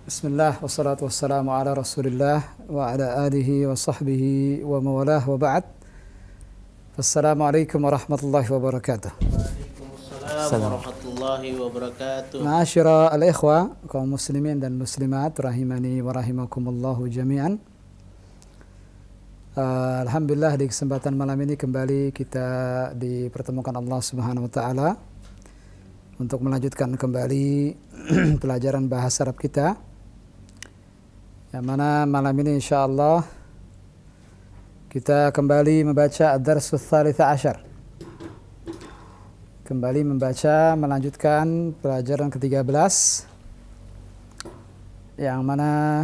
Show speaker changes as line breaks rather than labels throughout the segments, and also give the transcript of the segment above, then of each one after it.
Bismillah wassalatu wassalamu ala Rasulillah wa ala alihi wa sahbihi wa mawalah wa ba'd. Assalamualaikum warahmatullahi wabarakatuh.
Waalaikumsalam warahmatullahi wabarakatuh.
Ma'asyira al-ikhwa, kaum muslimin dan muslimat rahimani wa rahimakumullahu jami'an. Alhamdulillah di kesempatan malam ini kembali kita dipertemukan Allah Subhanahu wa taala untuk melanjutkan kembali pelajaran bahasa Arab kita. Yang mana malam ini insyaallah kita kembali membaca ad-darsus tsalitsa asyar. Kembali membaca melanjutkan pelajaran ke-13 yang mana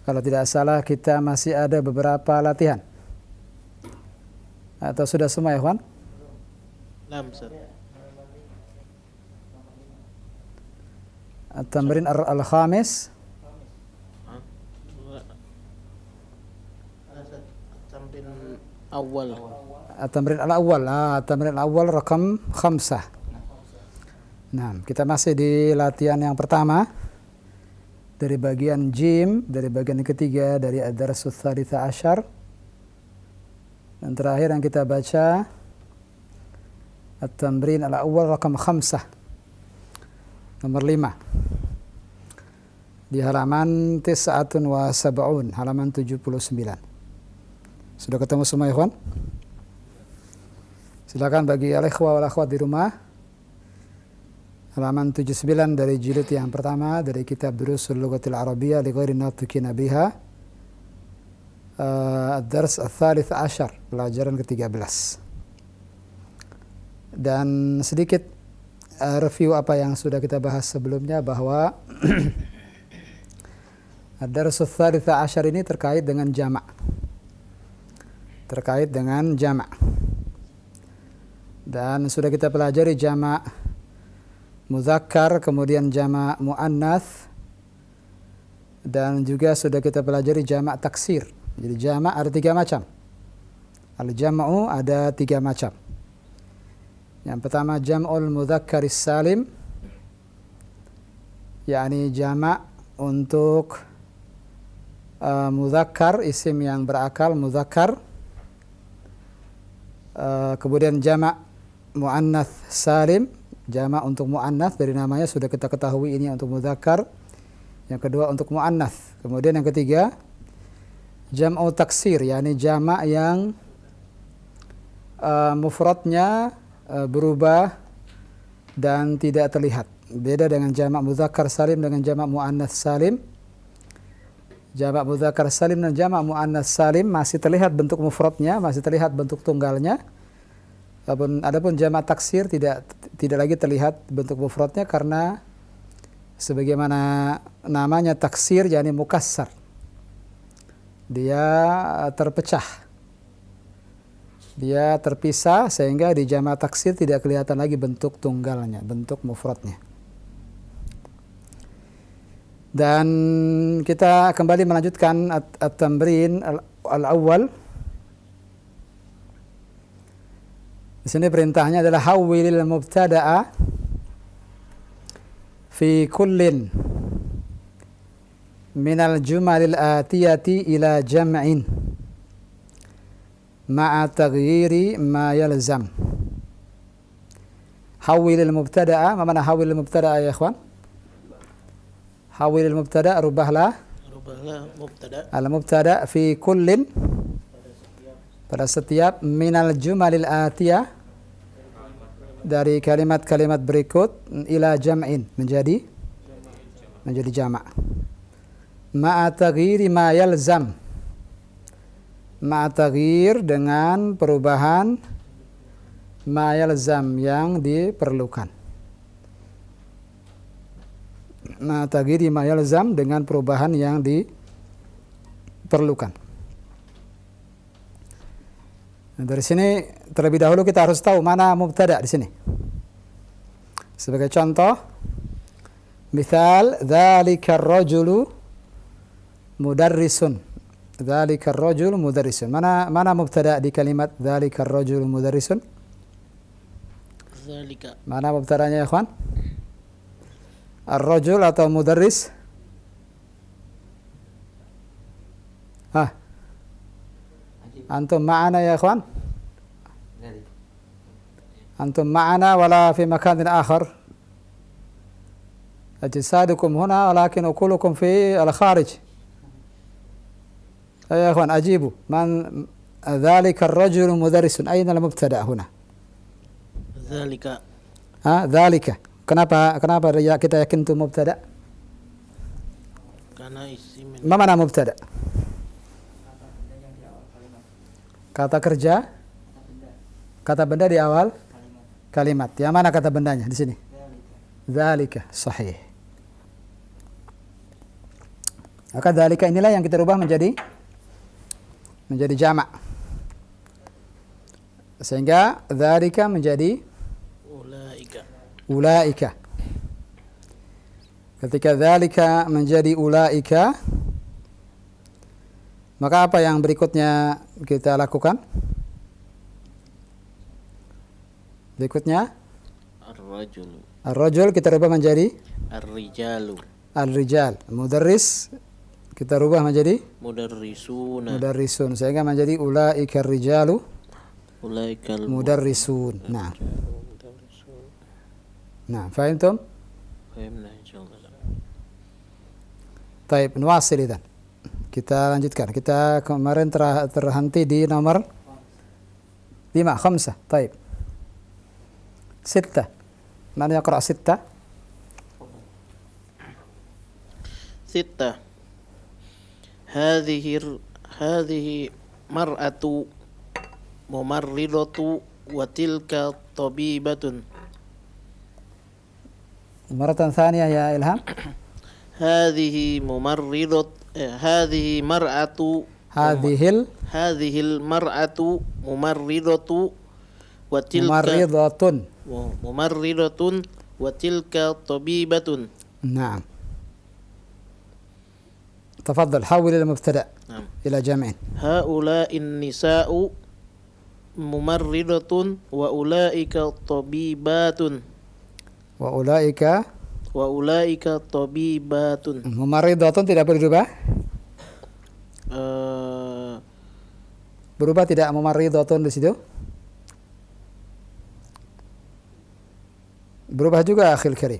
kalau tidak salah kita masih ada beberapa latihan. Atau sudah semua ya, Ikhwan? At-tamrin al-khamis. At-tamrin al-awwal. At-tamrin al-awwal rakam 5. Nah, kita masih di latihan yang pertama dari bagian jim, dari bagian yang ketiga dari ad-darsus tsalitsa asyar. Dan terakhir yang kita baca at-tamrin al-awwal rakam 5. Nomor 5. Di halaman 79, halaman 79. Sudah ketemu semua, ikhwan? Silakan bagi al-ikhwa wal akhwat di rumah. Halaman 79 dari jilid yang pertama dari kitab Durusul Lughatil Arabiyyah li ghairi natiqina biha. Ad-dars ats-tsalits asyar, pelajaran ke-13. Dan sedikit review apa yang sudah kita bahas sebelumnya bahwa ad-dars ats-tsalits asyar ini terkait dengan jamak. Dan sudah kita pelajari jamak muzakkar, kemudian jamak muannats, dan juga sudah kita pelajari jamak taksir. Jadi jamak ada 3 macam. Al-jam'u ada 3 macam. Yang pertama jam'ul mudzakkaris salim, yakni jamak untuk muzakkar, isim yang berakal muzakkar. Kemudian jamak muannats salim, jamak untuk muannats, dari namanya sudah kita ketahui ini untuk muzakkar. Yang kedua untuk muannats. Kemudian yang ketiga jam'u taksir, yakni jamak yang mufradnya berubah dan tidak terlihat. Beda dengan jamak muzakkar salim dengan jamak muannats salim. Jamak muzakkar salim dan jamak muannats salim masih terlihat bentuk mufradnya, masih terlihat bentuk tunggalnya. Adapun jamak taksir tidak lagi terlihat bentuk mufradnya karena sebagaimana namanya taksir, yakni mukassar. Dia terpecah. Dia terpisah sehingga di jamak taksir tidak kelihatan lagi bentuk tunggalnya, bentuk mufradnya. Dan kita kembali melanjutkan at-tamrin al-awwal. Di sini perintahnya adalah hawwilil mubtada'a fi kullin minal jumalil atiyati ila jam'in ma'a taghyiri ma yalzam. Hawwilil mubtada'a, ma mana hawwilil mubtada'a ya ikhwan? Hawwilil mubtada', rubahlah mubtada. Al-mubtada' fi kullin, pada setiap minal jumalil atiyah, dari kalimat-kalimat berikut, ila jam'in, menjadi jamak. Ma'a taghyiri ma yalzam. Ma'a taghyir, dengan perubahan ma yalzam, yang diperlukan. Ma'a taghyiri ma yalzam, dengan perubahan yang diperlukan. Nah, dari sini terlebih dahulu kita harus tahu mana mubtada di sini. Sebagai contoh, misal dzalika ar-rajulu mudarrisun. Dzalika ar-rajulu mudarrisun. Mana mubtada di kalimat dzalika ar-rajulu mudarrisun?
Dzalika.
Mana mubtadanya ya, ikhwan? Ar-rajul atau mudarris? Antum ma'ana ya ikhwan? Antum ma'ana wala fi makanin akhar? أجسادكم هنا ولكن أقولكم في الخارج. يا إخوان أجيبوا، من ذلك الرجل مدرس؟ أين المبتدأ هنا؟
ذلك.
ذلك. Kenapa kita yakin itu mubtada?
Karena isim.
Mana mubtada? Kata kerja, kata benda di awal kalimat. Yang mana kata bendanya di sini? Dzalika, sahih. Maka dzalika inilah yang kita rubah menjadi jamak. Sehingga dzalika menjadi ulaika. Ketika dzalika menjadi ulaika, maka apa yang berikutnya kita lakukan? Berikutnya ar-rajul kita rubah menjadi
ar-rijalu.
Al-rijal. Mudarris kita rubah menjadi mudarrisun sehingga menjadi ulaika ar-rijalu ulaikal mudarrisun. Nah, fahimtum?
Fahimna insyaallah.
Baik, nuwasil idzan. Kita lanjutkan. Kita kemarin terhenti di nomor 5. Baik. 6. Mana yaqra 6?
6. هذه مرأة ممرضة وتلك طبيبة.
مرة ثانية يا إلهام.
هذه المرأة ممرضة وتلك ممرضة وتلك طبيبة.
نعم. تفضل حول إلى مبتدأ.
نعم.
إلى جمع.
هؤلاء النساء ممرضة وأولئك طبيبات. وأولئك طبيبات.
ممرضة tidak boleh berubah? Berubah tidak mumarridatun di situ? Berubah juga akhil karim.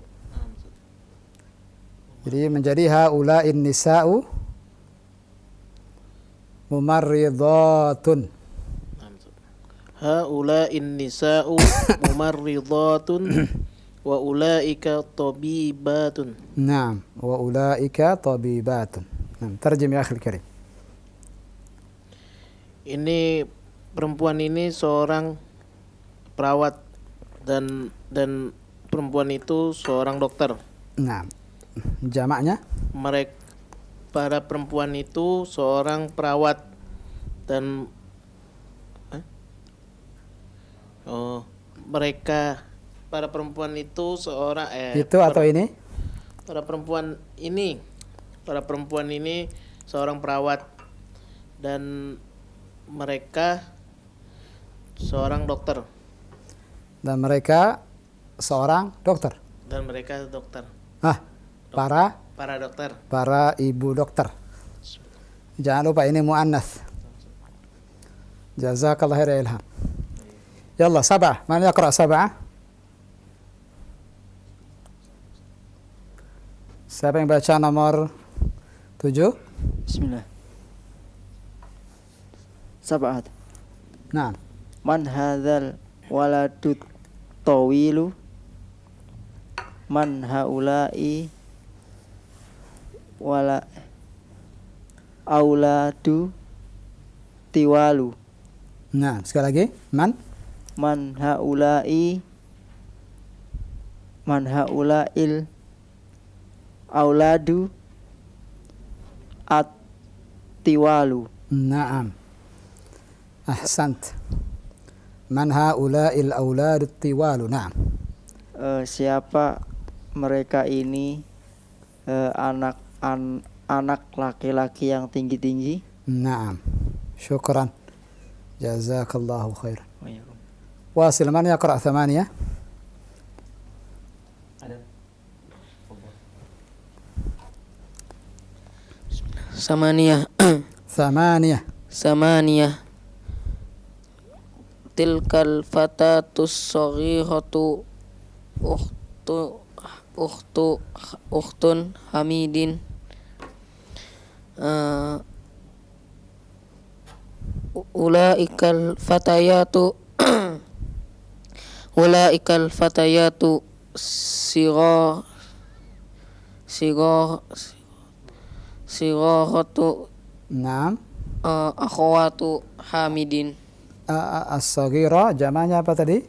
Jadi menjadi haula'in nisa'u mumarridatun.
Haula'in nisa'u mumarridatun wa ulaika tabibatun.
Naam, wa ulaika tabibatun. Naam, terjem ya akhil karim.
Ini perempuan ini seorang perawat dan perempuan itu seorang dokter.
Nah, jamaknya?
Para perempuan itu seorang perawat dan para perempuan itu seorang
itu atau ini?
Para perempuan ini seorang perawat dan mereka seorang dokter.
Dan mereka seorang dokter.
Dan mereka dokter.
Para
dokter.
Para ibu dokter. Jangan lupa ini muannats. Jazakallah khair ya Ilham. Yalla 7. Man yaqra 7? Siapa yang baca nomor 7?
Bismillah. 7.
Nah.
Man hadzal waladut tawilu. Man haula'i wala auladu tiwalu.
Nah, sekali lagi. Man
haula'il auladu at-tiwalu.
Naam. Ahsant. Man haula'il auladu at-tiwalu. Naam.
Siapa mereka ini anak laki-laki yang tinggi-tinggi?
Naam. Syukran. Jazakallahu khair. Wasil, man yaqra 8?
Samaniyah.
Thamaniyah.
Samaniyah. Tilkal fatatus saghiratu ukhtu ukhtun Hamidin. Ulaikal fatayatu ulaikal fatayatu sighatu
Naam.
akhwatu Hamidin.
As-saghira jamaknya apa tadi?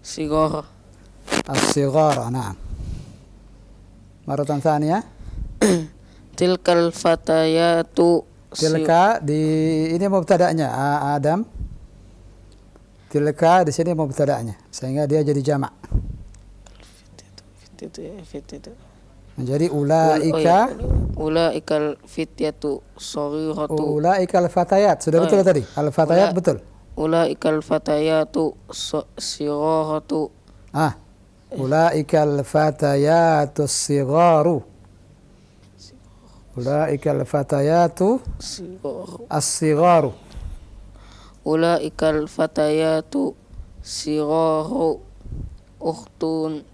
Sighah.
As-sighara. Naam. Maratan tsaniyah.
Tilkal fatayatu
Tilka di ini mubtada'nya Adam. Tilka di sini mubtada'nya sehingga dia jadi jamak.
Fit
Menjadi ulaika.
Ulaikal fityatu saghiratu.
Ulaikal fatayat. Sudah betul tadi? Al-fatayat betul.
Ulaikal fatayatu sighatu.
Ulaikal fatayatu sigharu. Ulaikal fatayatu as-sigharu.
Ulaikal fatayatu sigharu ukhtun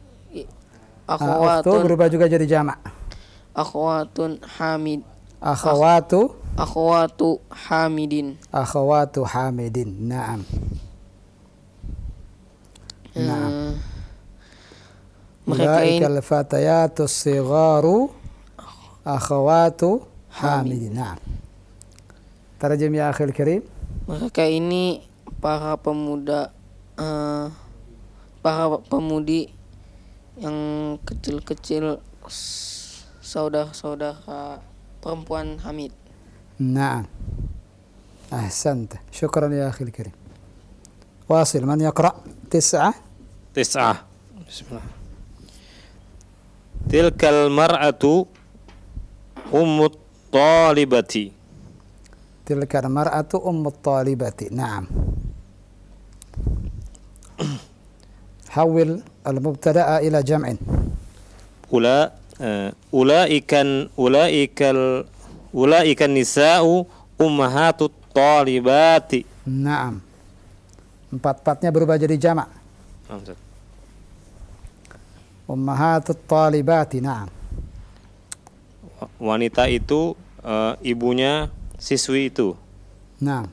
Ukhtu
akhwatun
berubah juga jadi jamak.
akhwatun Hamid.
Akhwatu
Hamidin.
akhwatu Hamidin. Naam. Naam.
Mereka ini
Ulaikal fatayatu sigharu akhwatu Hamidin. Naam. Tarjim ya akhil karim.
mereka ini para pemuda para pemudi yang kecil-kecil, saudara-saudara perempuan Hamid.
نعم أحسنت شكرا يا أخي الكريم واصل من يقرأ 9
بسم الله. تلك المرأة أم الطالبة.
تلك المرأة أم الطالبة. نعم حول المبتدأ إلى جمع.
أولئك النساء أمهات الطالبات.
نعم empat-empatnya berubah jadi jamak. Ummahatut talibati. Naam.
Wanita itu ibunya siswi itu.
Naam.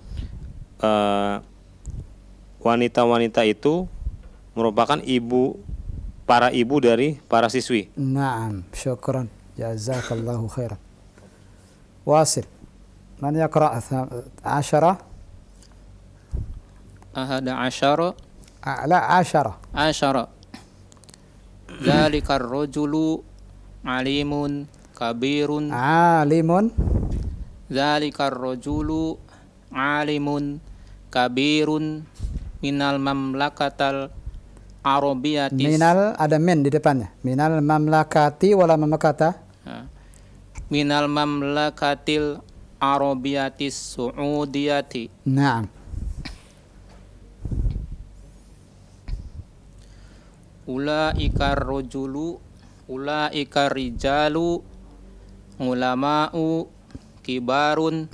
Wanita-wanita itu merupakan para ibu dari para siswi.
Naam, syukran. Jazakallahu khairan. Wasil. Man yaqra' 10?
Ahada asyara.
La 10.
Asyara. Dzalikar rajulu alimun kabirun.
Alimun.
Dzalikar rajulu alimun kabirun minal mamlakatal arabiyatis.
Minal ada min di depannya. Minal mamlakati wala mamlakata?
Minal mamlakatil arabiyatis su'udiyati.
Naam.
Ulaika rijalu ulama'u kibarun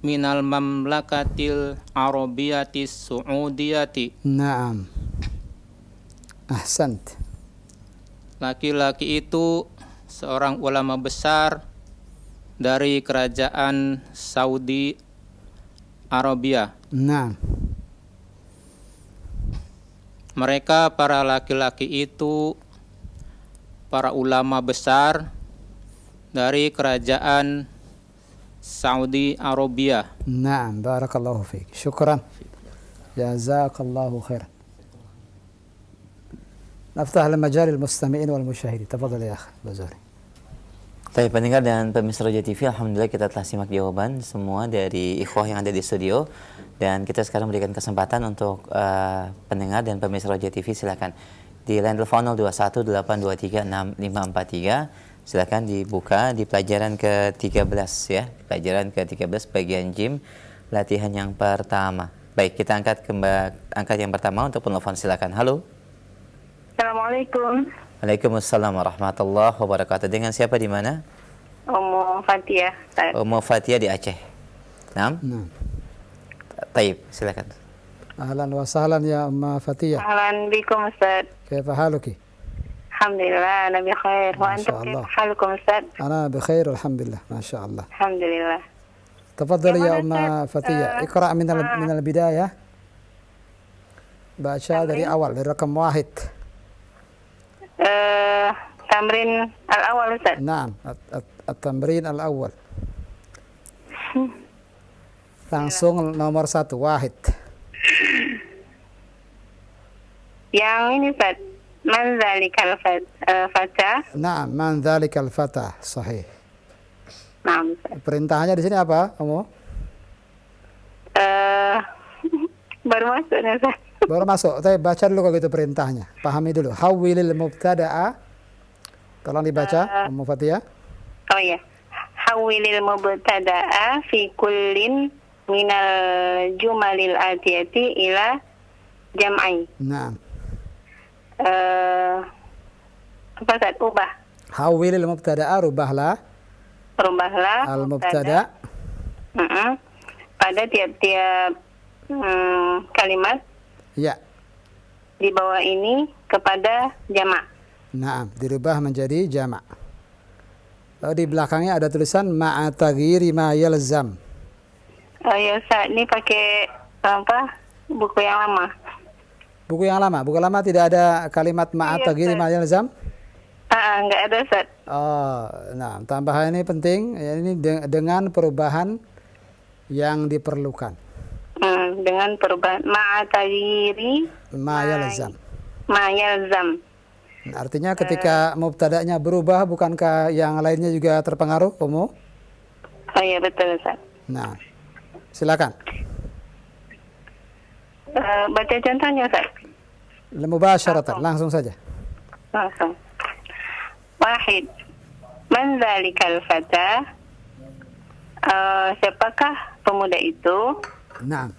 minal mamlakatil arabiyatis su'udiyati.
Naam. Ahsant.
Laki-laki itu seorang ulama besar dari kerajaan Saudi Arabia.
Naam.
Mereka para laki-laki itu para ulama besar dari kerajaan Saudi Arabia.
Naam, barakallahu fiik. Syukran. Jazakallahu khairan. Naftah al-majal al-mustami'in wal-musyahidin. Tafadhal ya akhi Bazari.
Baik pendengar dan pemirsa Roja TV, alhamdulillah kita telah simak jawaban semua dari ikhwah yang ada di studio, dan kita sekarang berikan kesempatan untuk pendengar dan pemirsa Roja TV, silakan di line telepon 0218236543, silakan dibuka di pelajaran ke-13 ya, pelajaran ke-13 bagian gym latihan yang pertama. Baik, kita angkat yang pertama untuk penelpon, silakan. Halo.
Assalamualaikum.
Waalaikumsalam warahmatullahi wabarakatuh. Dengan siapa di mana?
Ummu Fatia. Ustaz.
Ummu Fatia di Aceh. Naam.
Nah.
Taib, silakan.
Ahlan wa sahlan ya Umma Fatia.
Ahlan bikum Ustaz.
Kaifa haluki?
Alhamdulillah, ana bi khair. Wa
Ma
antum
sha Allah.
kaifa halukum Ustaz?
أنا بخير والحمد لله ما شاء الله.
Alhamdulillah.
تفضلي يا أم
Ustaz?
فتية اقرأ من البداية. baca dari awal dari rakam wahid.
Tamrin al-awal Ustaz.
نعم التمرين الأول. Langsung nomor 1 wahid.
Yang ini Ustaz. Man zalikal fata?
نعم من ذلك الفتى صحيح.
Naam Ustaz.
Perintahnya di sini apa, Kamu?
Baru masuk nih Ustaz.
Baru masuk. Tapi baca dulu kalau gitu perintahnya. Pahami dulu. Hawwilil mubtada'a. Tolong dibaca, Ummu Fatia.
Oh iya. Hawilil mubtada'a fi kullin minal jumalil atiyati ila jam'i.
Naam.
Apa Ustaz? Ubah.
Hawwilil mubtada'a rubahlah
Rubahlah
al-mubtada'
pada tiap-tiap kalimat
ya.
di bawah ini kepada jamak.
Naam, dirubah menjadi jamak. Lalu di belakangnya ada tulisan ma'a taghyiri ma yalzam.
Oh ya Ustaz, ini pakai apa? Buku yang lama.
Buku yang lama, buku lama tidak ada kalimat ma'a
Iya,
taghyiri
Ustaz.
ma yalzam.
Enggak ada Ustaz.
Oh, nah, tambahan ini penting, ya, ini dengan perubahan yang diperlukan.
Dengan perubahan ma'a taghyiri
Ma yalzam.
ma yalzam.
Artinya ketika mubtada'nya berubah, bukankah yang lainnya juga terpengaruh, Ummu?
Oh iya betul Ustaz.
Nah, silakan.
Baca contohnya Ustaz.
Mubasyaratan, langsung saja.
Langsung. Wahid. Man zalikal fata? Siapakah pemuda itu?
Nah,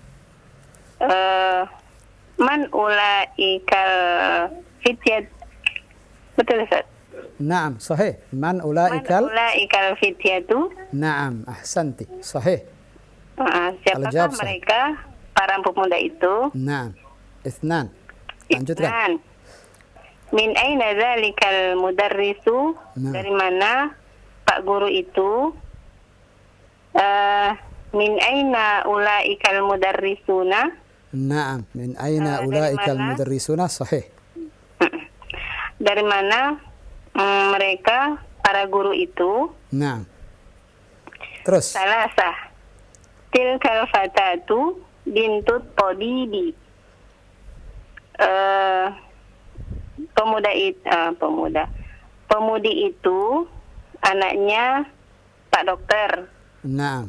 Man ulaikal fityat. Betul Ustaz?
naam, sahih. Man
Man
ulaikal.
ulaikal fityatu?
Naam, ahsanti, sahih.
Siapakah
Al-jawab sahih.
mereka para pemuda itu?
Naam, ithnan. Lanjutkan.
Ithnan. Min aina zalikal mudarrisu?
Nah.
Dari mana Pak Guru itu? Min aina ulaikal mudarrisuna?
Naam, min aina
dari
ulaikal
mana?
mudarrisuna, sahih.
Dari mana mereka para guru itu?
Naam. Terus.
Salasah. Tilkal fatatu bintut tabibi. Pemudi itu anaknya Pak Dokter.
Naam.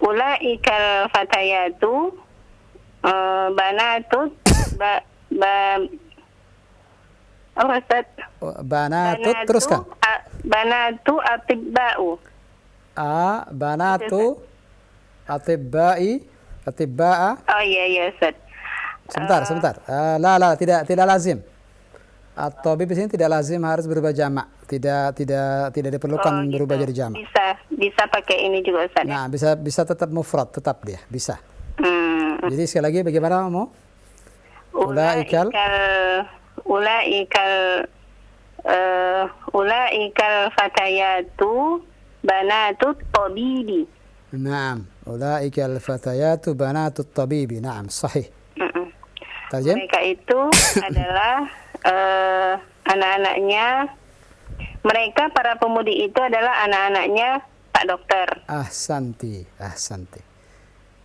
Ulaikal fatayatu banatut apa Ustaz?
Banatut, teruskan.
Banatu atibba'u.
Banatu atibba'a.
Oh iya Ustaz.
Sebentar. La, tidak lazim. At-tabib di sini tidak lazim harus berubah jamak. Tidak diperlukan berubah jadi jamak.
Bisa pakai ini juga Ustaz.
Nah, bisa tetap mufrad, tetap dia, bisa.
Hmm.
Jadi sekali lagi bagaimana mau?
Ulaikal fatayatu banatut tabibi.
Naam, ulaikal fatayatu banatut tabibi. Naam, sahih. Tarjim?
Mereka itu adalah anak-anaknya. Mereka para pemudi itu adalah anak-anaknya Pak Dokter.
Ahsanti.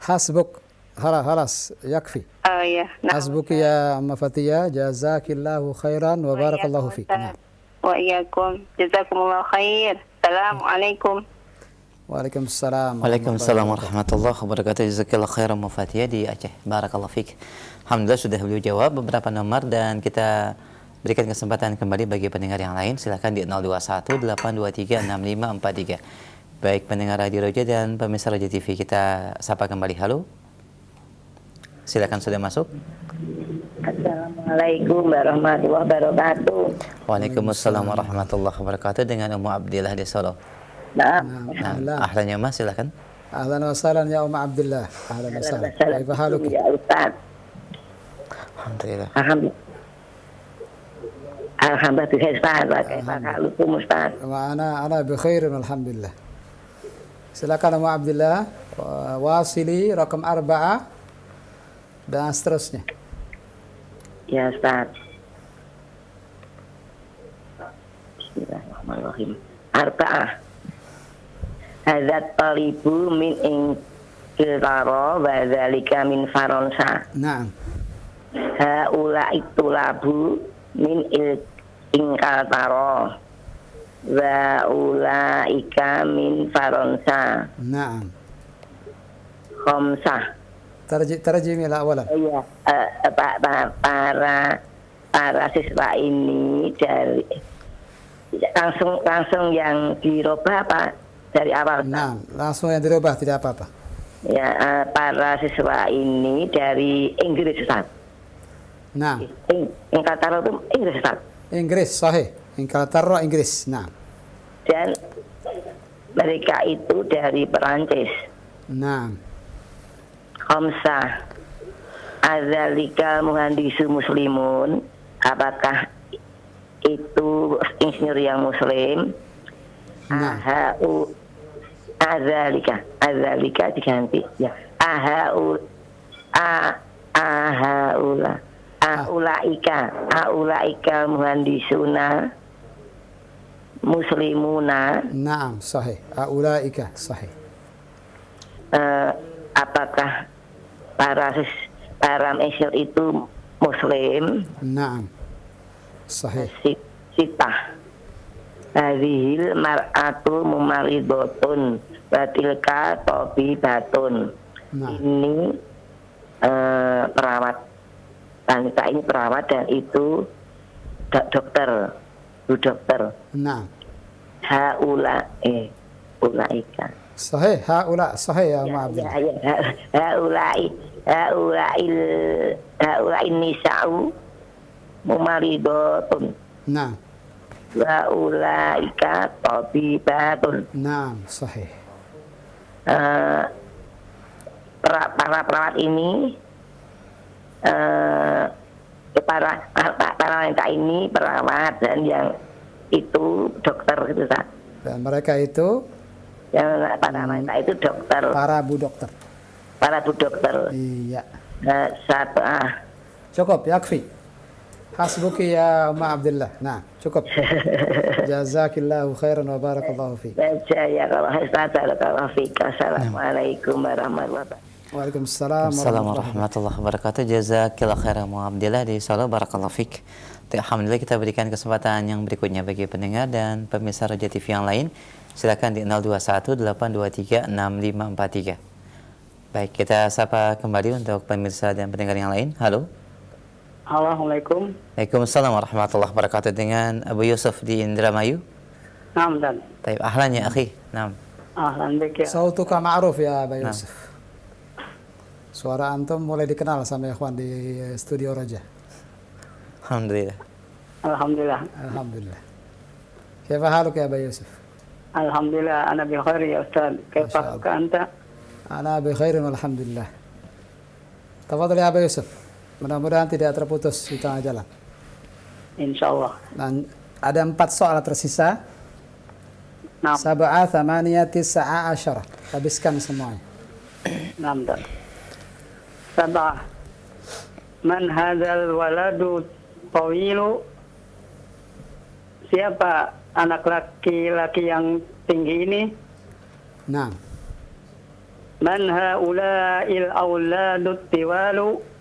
Hasbuk. Halas, yakfi.
Oh iya.
Hasbuk ya Amma Fatia, jazakillahu khairan wa barakallahu fiik.
Wa iyyakum. Jazakumullahu khair. Assalamualaikum.
Waalaikumsalam.
Waalaikumsalam warahmatullahi wabarakatuh. Jazakallahu khairan Ummu Fatia di Aceh. Barakallahu fiik. Alhamdulillah sudah beliau jawab beberapa nomor dan kita berikan kesempatan kembali bagi pendengar yang lain. Silakan di 0218236543. Baik pendengar Radio Roja dan pemirsa Roja TV, kita sapa kembali. Halo. Silakan, sudah masuk.
Assalamualaikum warahmatullahi wabarakatuh.
Waalaikumsalam warahmatullahi wabarakatuh, dengan Ummu Abdillah di Solo.
Nah,
Nah, ahlan ya Mas, silakan.
Ahlan wa sahlan ya Umma Abdillah. Ahlan wa sahlan. Kaifa haluki?
ya Ustaz.
Alhamdulillah.
Alhamdulillah Ustaz. Kaifa halukum Ustaz?
Wa ana bi khairin alhamdulillah. Silakan Umma Abdillah, wasili rakam 4 dan seterusnya.
Ya Ustaz. Bismillahirrahmanirrahim. Arba'ah. Hadzat talibu min Ingiltara wa dzalika min Faransa.
Naam.
Haula itulabu min Ingiltara wa ulaika min Faransa.
Naam.
Khamsah.
Tarjim ila awalan.
Iya, para siswa ini dari langsung yang dirubah apa dari awal?
Nah, langsung yang dirubah, tidak apa-apa.
Ya, para siswa ini dari Inggris Ustaz.
Nah,
Ingkataro itu Inggris Ustaz.
Inggris, sahih. Ingkataro Inggris. Nah.
Dan mereka itu dari Perancis.
Nah.
Khamsah. Adzalika muhandisu muslimun. Apakah itu insinyur yang muslim?
Nah.
Adzalika diganti ya. Aulaika muhandisuna muslimuna.
Naam, sahih. Aulaika, sahih.
Apakah para insinyur itu muslim?
Naam, sahih.
Sitah. Hadhil mar'atu mumaridotun batilka tabibatun.
Nah.
Ini perawat. Wanita ini perawat dan itu dokter. Bu dokter.
Nah.
Ulaika.
Sahih, haula sahih ya Umma Abdillah.
Haula'in nisa'u mumaridotun.
Nah.
Wa ulaika tabibatun.
Naam, sahih.
Para perawat ini para wanita ini perawat dan yang itu dokter gitu Ustaz.
Dan mereka itu
Yang para wanita itu dokter.
para bu dokter.
Para bu dokter.
Iya.
Satu
Cukup, yakfi. Hasbuki ya Umma Abdillah. Nah, cukup. Jazakillahu khairan wa barakallahu fiik.
Assalamualaikum warahmatullahi wabarakatuh.
Waalaikumsalam
Assalamualaikum warahmatullahi wabarakatuh. Jazakillah khairan Ummu Abdillah di Solo, barakallahu fiik. Alhamdulillah, kita berikan kesempatan yang berikutnya bagi pendengar dan pemirsa Roja TV yang lain. Silakan di 0218236543. Baik, kita sapa kembali untuk pemirsa dan pendengar yang lain. Halo.
Assalamualaikum.
Waalaikumsalam warahmatullahi wabarakatuh, dengan Abu Yusuf di Indramayu.
Naam dan.
Taib, ahlan ya akhi. Naam.
Ahlan bik ya.
Sautuka ma'ruf ya Abu Yusuf. Suara antum mulai dikenal sama ikhwan di studio Roja.
Alhamdulillah.
Alhamdulillah.
Alhamdulillah. Kaifa haluk ya Abu Yusuf?
Alhamdulillah, ana bi khair ya Ustaz. Kaifa haluka anta?
Ana bi khairin walhamdulillah. Tafadhal ya Abu Yusuf. Mudah-mudahan tidak terputus di tengah jalan.
Insyaallah.
Dan ada 4 soal tersisa.
Naam.
7, 8, 9, 10. Habiskan semuanya.
Naam dan. Sabah. Man hadzal waladu tawilu? Siapa anak laki-laki yang tinggi ini?
Nah.
Man haula'il auladut tiwalu?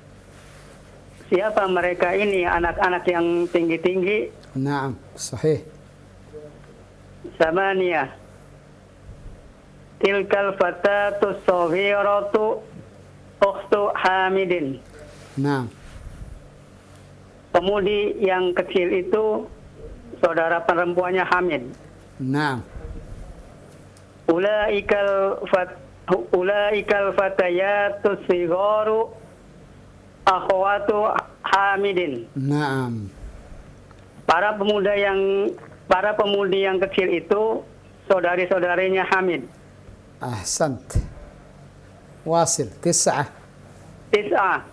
Siapa mereka ini anak-anak yang tinggi-tinggi?
Naam, sahih.
Samaniyah. Tilkal fatatu saghiratu ukhtu Hamidin.
Naam.
Pemudi yang kecil itu saudara perempuannya Hamid.
Naam.
Ulaikal fatayatu sigharu akhwatu Hamidin.
Naam.
Para pemudi yang kecil itu saudari-saudarinya Hamid.
Ahsant. Wasil. 9.
Tis'ah.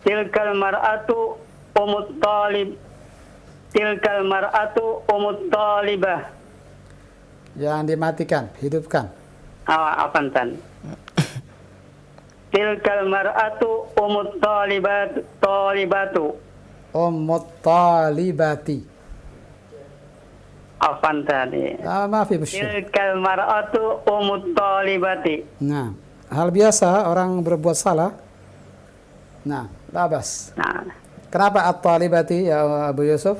Tilkal mar'atu umut talib. Tilkal mar'atu umut talibah.
Jangan dimatikan, hidupkan.
Afantan. Tilkal mar'atu umut talibatu.
Ummut talibati.
Afantan.
Ma fi musykil.
Tilkal mar'atu umut talibati.
Nah, hal biasa orang berbuat salah. Nah, labas.
Nah,
Kenapa at-talibati ya Abu Yusuf?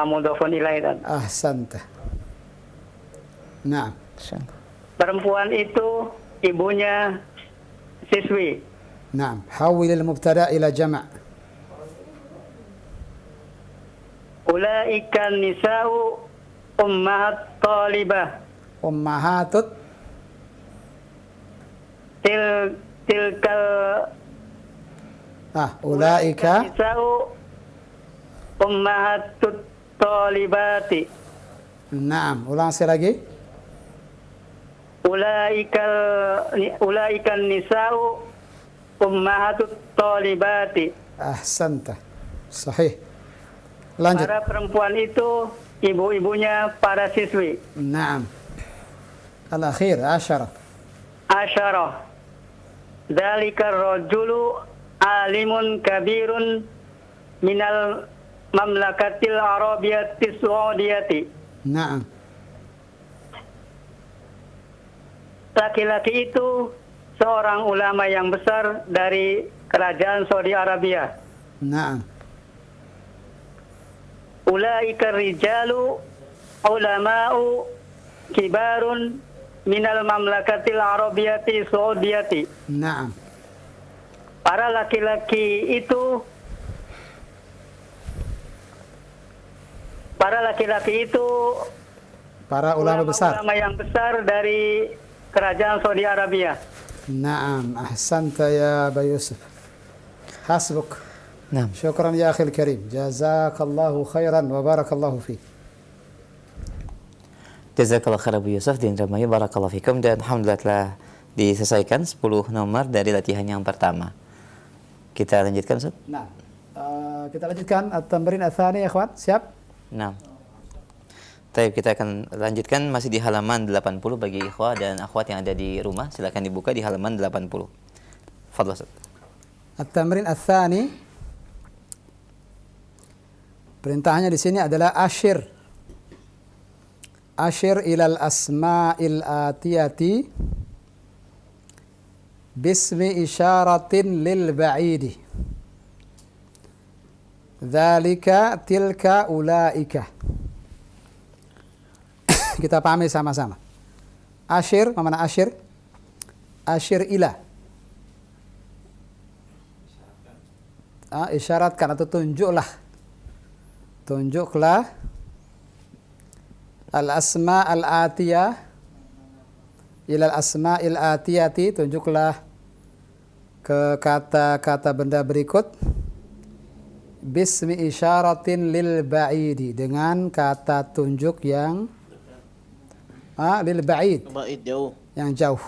mudhafun ilaih dan
Ahsanta. Nah,
perempuan itu ibunya siswi.
nah, hawil al-mubtada ila jama'.
Ulaika nisa'u ummahat talibah.
Ummahatut
Tilkal
ulaika
nisa'u ummahatut talibati.
Naam, ulang sekali lagi.
Ulaika nisa'u ummahatut talibati.
Ahsanta. Sahih. Lanjut.
Para perempuan itu ibu-ibunya para siswi.
Naam. Al-akhir 10.
Asyarah. Dzalika rajulu alimun kabirun minal mamlakatil arabiyatis saudiyati.
Naam.
Laki-laki itu seorang ulama yang besar dari kerajaan Saudi Arabia.
Naam.
Ulaika rijalu ulama'u kibarun minal mamlakatil arabiyati saudiyati.
Naam.
Para laki-laki itu
Para ulama besar.
Ulama yang besar dari kerajaan Saudi Arabia.
Naam, ahsanta ya Aba Yusuf. Hasbuk.
Naam.
Syukran ya akhil karim. Jazakallahu khairan wa barakallahu fiik.
Jazakallah khair Abu Yusuf dan Ramai barakallahu fikum, dan alhamdulillah telah diselesaikan 10 nomor dari latihan yang pertama. Kita lanjutkan, Ustaz.
Nah, kita lanjutkan at-tamrin ats-tsani ya ikhwan. Siap?
Nah. Baik, kita akan lanjutkan masih di halaman 80 bagi ikhwah dan akhwat yang ada di rumah. Silakan dibuka di halaman 80. Fadhil, Ustaz.
At-tamrin ats-tsani. Perintahnya di sini adalah asyir. Asyir ilal asma'il atiyati bismi isyaratin lil ba'idi. Dzalika tilka ulaika. Kita pahami sama-sama. Asyir, apa makna asyir? Asyir ila. Isyaratkan atau tunjuklah. Tunjuklah al-asma al-atiyah ilal asma'il atiyati, tunjuklah ke kata-kata benda berikut bismi isyaratin lil ba'idi, dengan kata tunjuk yang lil ba'id,
Ba'id jauh.
yang jauh.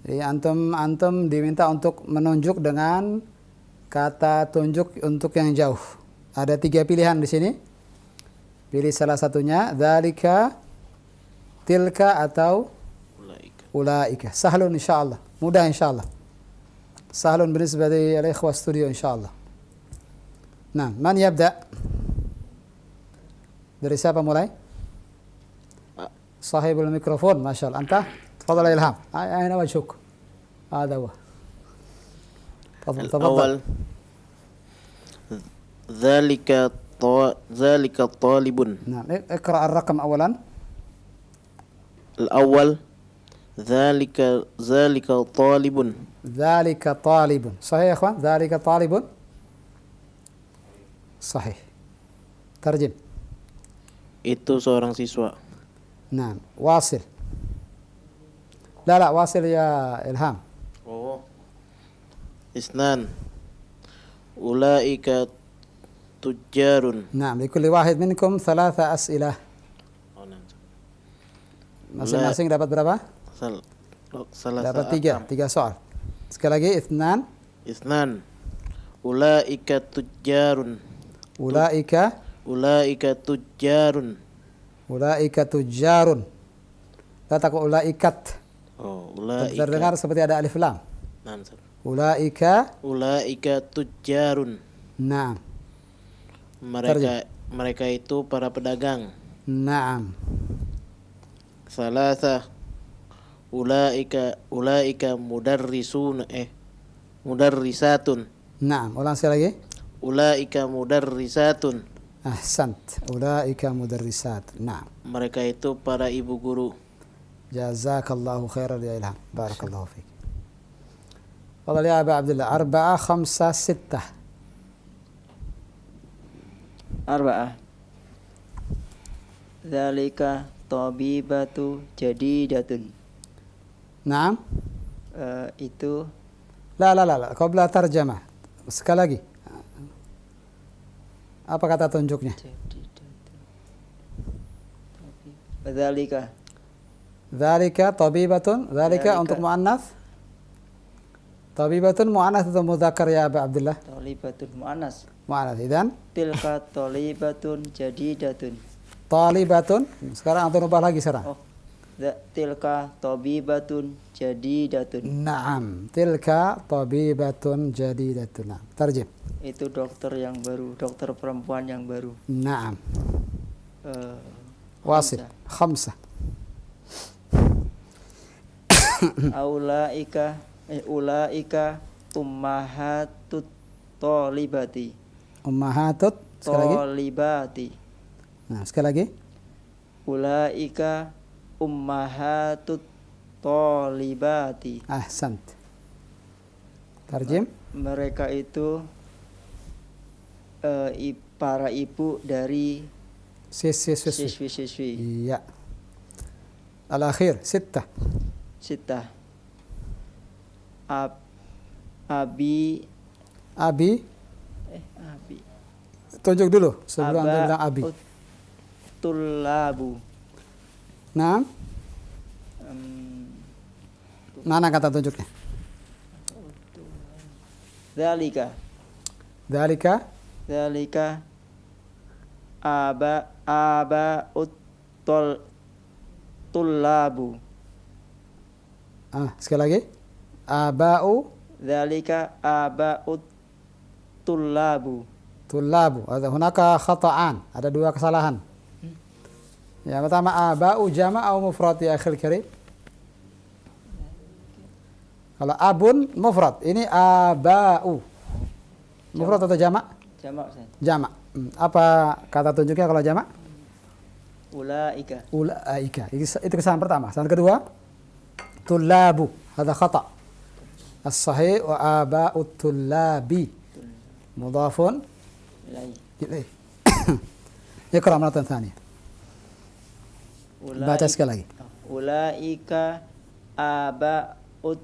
Jadi antum diminta untuk menunjuk dengan kata tunjuk untuk yang jauh. Ada 3 pilihan di sini. Pilih salah satunya, dzalika, tilka, atau ulaika. Sahlun insyaallah. Mudah insyaallah. Sahlun بالنسبة للإخوة studio insyaallah. Nah, man yabda? Dari siapa mulai? Sahibul mikrofon, masyaallah. Anta? Tafadhal ya Ilham. Aina wajhuk? Hada huwa.
الأول ذلك طالب.
نعم، اقرأ الرقم أولا.
الأول ذلك طالب.
ذلك طالب. صحيح يا إخوان؟ ذلك طالب. صحيح. ترجم.
Itu seorang siswa.
نعم. واصل. لا واصل يا إلهام.
Oh. Isnan. Ulaika tujjarun.
Naam, likulli wahid minkum thalatha as'ilah.
Oh, nah.
Masing-masing dapat berapa?
Salah
Dapat tiga soal. Sekali lagi,
Isnan. Ulaika tujjarun.
Ulaika
Tujjarun.
La taqul ulaikat.
Oh, ulaika.
Terdengar seperti ada alif lam.
Nah,
Ulaika.
Ulaika tujjarun.
Naam.
Mereka itu para pedagang.
Naam.
Salasa. Ulaika mudarrisatun.
Naam. Ulang sekali lagi.
Ulaika mudarrisatun.
Ahsant. Ulaika mudarrisat. Naam.
Mereka itu para ibu guru.
Jazakallahu khairan ya Ilham. Barakallahu fiik. Fadal ya Aba Abdullah. 4, 5, 6.
Arba'ah. Dzalika tabibatu jadidatun.
Naam.
Itu
La. Qabla tarjamah. Sekali lagi. Apa kata tunjuknya?
dzalika.
Dzalika tabibatun. Dzalika untuk muannats. Tabibatun muannats atau mudzakkar ya Aba Abdullah?
Talibatun muannas.
Muannats. Idzan
Tilka talibatun jadidatun.
talibatun. Sekarang antum ubah lagi sekarang.
Oh. Tilka tabibatun jadidatun.
Naam. Tilka tabibatun jadidatun. Naam. Tarjim.
Itu dokter yang baru, dokter perempuan yang baru.
Naam. Wasil. 5.
Ulaika ummahatut talibati.
Ummahatut. Sekali lagi.
Talibati.
Nah, sekali lagi.
Ulaika ummahatut talibati.
Ahsant. Tarjim.
Mereka itu para ibu dari siswi-siswi.
Iya. Al-akhir 6.
Sitah. Abi.
Abi. Tunjuk dulu sebelum anda bilang abi.
Tulabu.
Nah. Mana kata tunjuknya?
Dzalika. Tulabu.
Sekali lagi. Aba'u.
Dzalika aba'ut tulabu.
Ada hunaka khata'an. Ada 2 kesalahan. Yang pertama aba'u jama' atau mufrad ya akhil karim? Kalau abun mufrad, ini aba'u. Mufrad atau jama'? Jama'. Apa kata tunjuknya kalau jama'?
Ulaika.
Itu kesalahan pertama. Kesalahan kedua, tullabu. Ada khata'. As-sahih wa aba'ut tullabi. Mudhafun ilaih. Iqra maratan thaniyah. Baca sekali lagi.
Ulaika aba'ut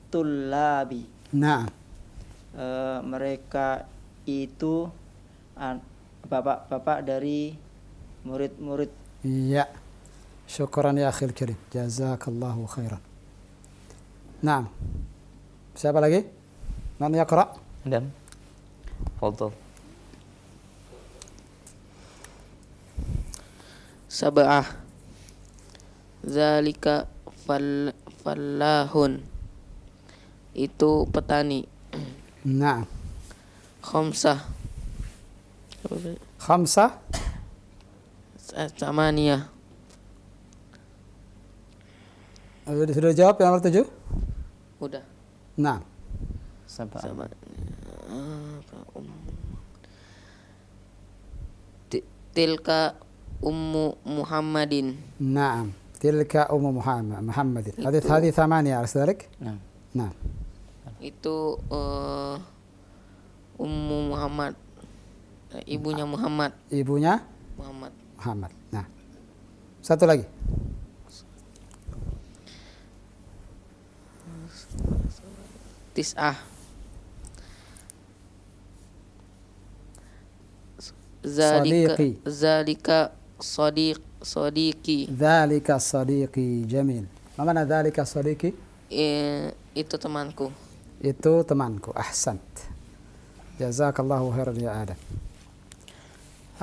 tullabi.
Nah.
Mereka itu bapak-bapak dari murid-murid.
Iya. Syukran ya akhil karim. Jazakallahu khairan. Nah. Siapa lagi? Man yaqra?
Adam. Fadhal.
Sab'ah. Zalika fallahun. Itu petani.
Nah.
Khamsah. Samaniyah.
Sudah jawab yang nomor 7?
Udah.
Nah.
Sabah.
Tilka ummu Muhammadin.
Naam. Tilka ummu Muhammadin. Hadis 8 على ذلك. Nah.
Itu ummu Muhammad. Ibunya Muhammad.
Ibunya Muhammad. Nah. Satu lagi.
Tis'ah.
صديقي.
zalika sadiqi.
ذلك صديقي. جميل. ما معنى ذلك صديقي؟
Itu temanku.
Itu temanku. أحسنت. جزاك الله خيرا يا آدم.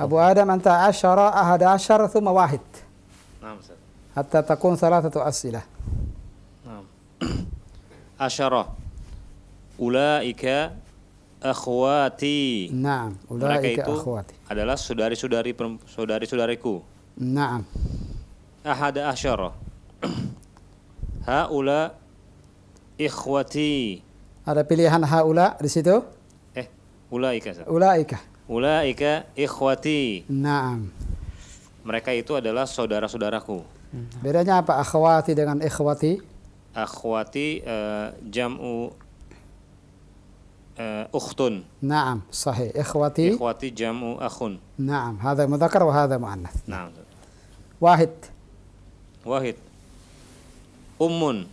أبو آدم أنت 10 11 ثم 1
Naam, Ustaz.
حتى تكون 3 أسئلة.
Naam. Asyarah. Ulaika akhwati.
نعم
Mereka
أولئك
itu
أخواتي.
adalah saudari-saudariku.
نعم
Ahada asyarah. Haula ikhwati.
ada pilihan haula di situ.
Ulaika. Ustaz.
Ulaika.
Ulaika ikhwati.
Naam.
Mereka itu adalah saudara-saudaraku.
Bedanya apa akhwati dengan ikhwati?
Akhwati jam'u ukhtun.
Naam, sahih. Ikhwati.
Ikhwati jam'u akhun.
Naam, hadha mudzakkar wa hadha muannath.
Naam.
Wahid.
Wahid. Ummun.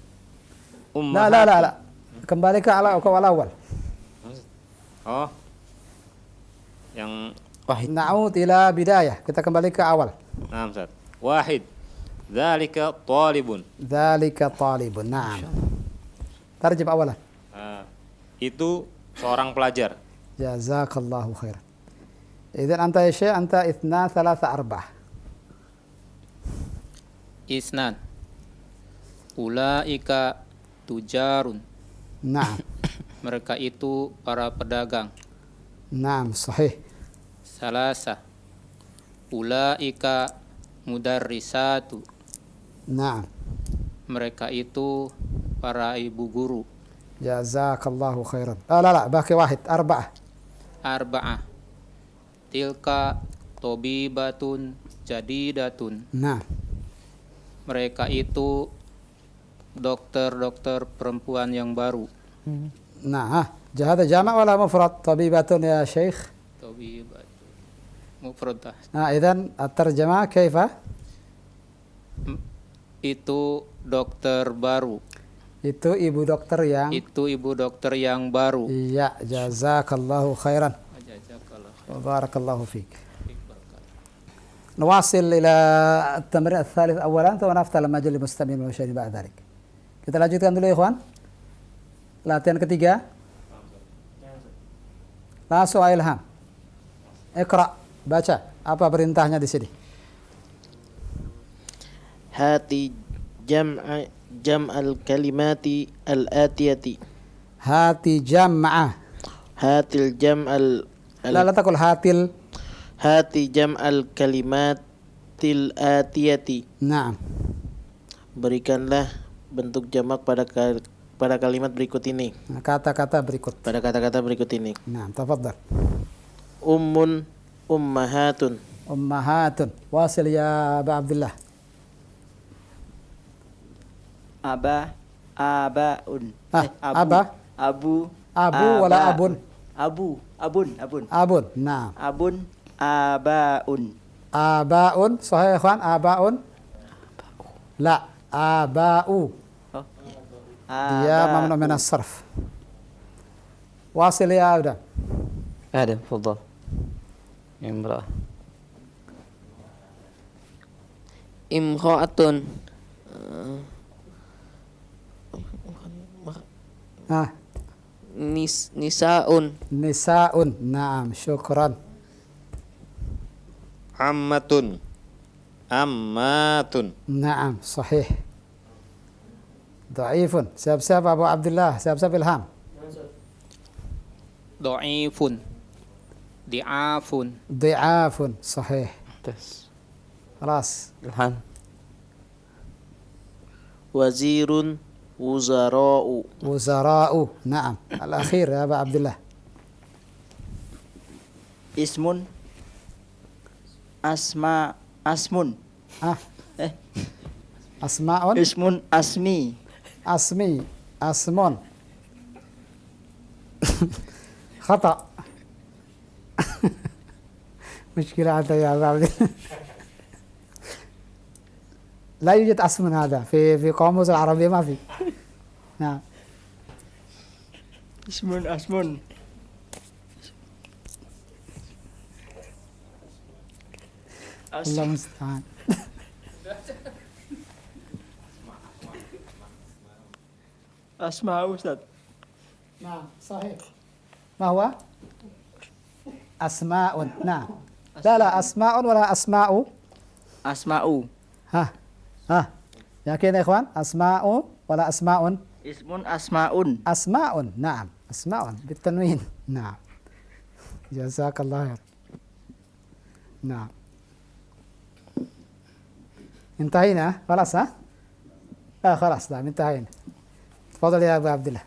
La. Kembali ke awal.
Oh. Yang
Wahid.
Na'ud ila bidayah. Kita kembali ke awal.
Naam, Ustaz. Wahid. Dzalika talibun.
Dzalika talibun. Naam. Tarjim awalan.
Itu seorang pelajar.
Jazakallahu khairan. Idzan anta ya syekh, anta 2 3 4.
Isnan. Ulaika tujarun.
Naam.
Mereka itu para pedagang.
Naam, sahih.
Salasa. Ulaika mudarrisatu.
Naam.
Mereka itu para ibu guru.
Jazakallahu khairan. La, baki wahid, 4.
Arba'ah. Tilka tobibatun jadidatun.
Nah.
Mereka itu dokter-dokter perempuan yang baru.
Nah, هذا جامع ولا مفرد طبيبة يا شيخ؟
Tobibatun. Mufradah.
إذن الترجمة كيف؟
Itu dokter baru.
Itu ibu dokter yang
Itu ibu dokter yang baru.
iya, jazakallahu khairan.
Jazakallah.
وبارك الله فيك. نواصل إلى التمرين الثالث أولا ثم نفتح المجال للمستمعين والمشاهدين بعد ذلك. Kita lanjutkan dulu ya ikhwan. Latihan ketiga. Langsung Ilham. Iqra, baca. Apa perintahnya di sini?
Hati jam'al kalimati al-atiyati.
Hati jam'ah.
Hatil jam'al
La taqul hatil.
hati jam'al kalimatil atiyati.
Naam.
Berikanlah bentuk jamak pada kalimat berikut ini.
Kata-kata berikut.
Pada kata-kata berikut ini.
Naam, tafadhal.
Ummun, ummahatun.
Ummahatun. Wasil ya Aba Abdullah.
Abaun.
Aba.
Abu.
Abu wala abun.
Abun.
Abun. Naam.
Abun. Abaun.
Abaun. Sahih ya ikhwan, abaun. La, abau.
Oh,
Dia mamnu min as-sarf. Wasil ya Adam.
Adam, تفضل. امرأة.
Imra'atun. Nisaun.
Nisaun. Naam, syukran.
Ammatun. Ammatun.
Naam, sahih. Dhaifun. Siap-siap Abu Abdullah, siap-siap Ilham.
Do'ifun. Di'afun.
Dhi'afun, sahih.
ممتاز.
خلاص.
إلهام.
Wazirun, wuzara'u.
Wuzara'u. Naam. Al-akhir ya Abu Abdullah.
Ismun. Asmun.
Asma'un.
Ismun asmi.
Asmi. Asmun. خطأ. مشكلة أنت يا أبو عبد الله. لا يوجد اسم هذا في قاموس العربية ما في. نعم.
Ismun asmun.
Allah musta'an.
Asma Ustaz.
Nah, sahih. Mahwa? Asma'un. Nah. La asma'un wala asma'u.
Asma'u.
Hah. Hah. Yakin ya ikhwan? Asma'u wala asma'un.
Ismun asma'un.
Asma'un. Naam. Asma'un. Bitanwin. Naam. Jazakallah khair. Naam. انتهينا خلاص ها؟ خلاص نعم انتهينا. تفضل يا ابو عبد الله.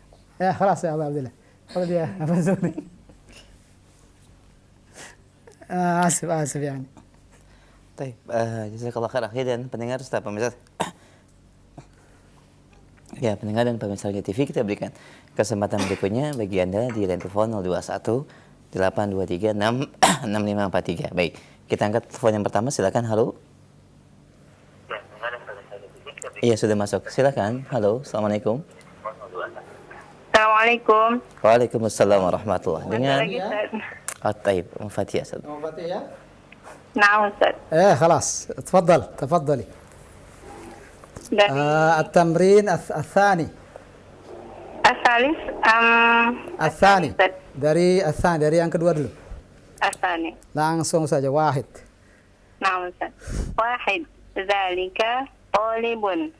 خلاص يا ابو عبد الله. تفضل يا ابو زوني. اسف يعني.
Baik, jazakallah khair akhi dan pendengar serta pemirsa. Ya, pendengar dan pemirsa Raja TV, kita berikan kesempatan berikutnya bagi Anda di line telepon 021 823 6543. Baik, kita angkat telepon yang pertama, silakan. Halo. Iya, sudah masuk. Silakan. Halo, assalamualaikum.
Assalamualaikum.
Waalaikumsalam warahmatullahi dengan Taib Mufatia.
Mufatia.
Nah, Ustaz.
خلاص تفضلي. التمرين الثاني. الثاني. Dari yang kedua dulu.
Asani.
Langsung saja wahid.
Nah, Ustaz. Wahid. Zalika talibun.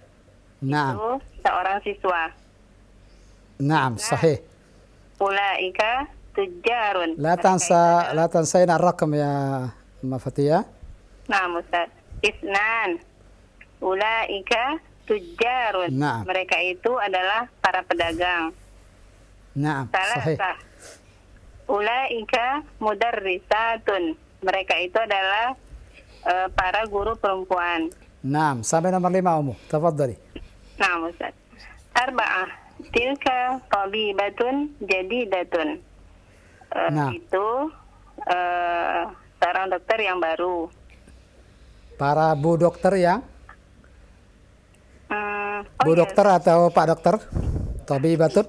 Naam.
Itu seorang siswa.
Naam, sahih.
Ulaika tujarun.
لا تنسينا الرقم يا Mafatia.
Nah, Ustaz. Isnan. Ulaika tujarun.
Naam.
Mereka itu adalah para pedagang.
Naam, sahih.
Salasah. Ulaika mudarrisatun. Mereka itu adalah para guru perempuan.
Naam, sampai nomor 5 Ummu. Tafadhali.
Nah, Ustaz. Arba'ah. Tilka tabibatun jadidatun.
Nah.
Itu seorang dokter yang baru.
Para bu dokter yang? Bu
Iya.
dokter atau Pak dokter? Tabibatun?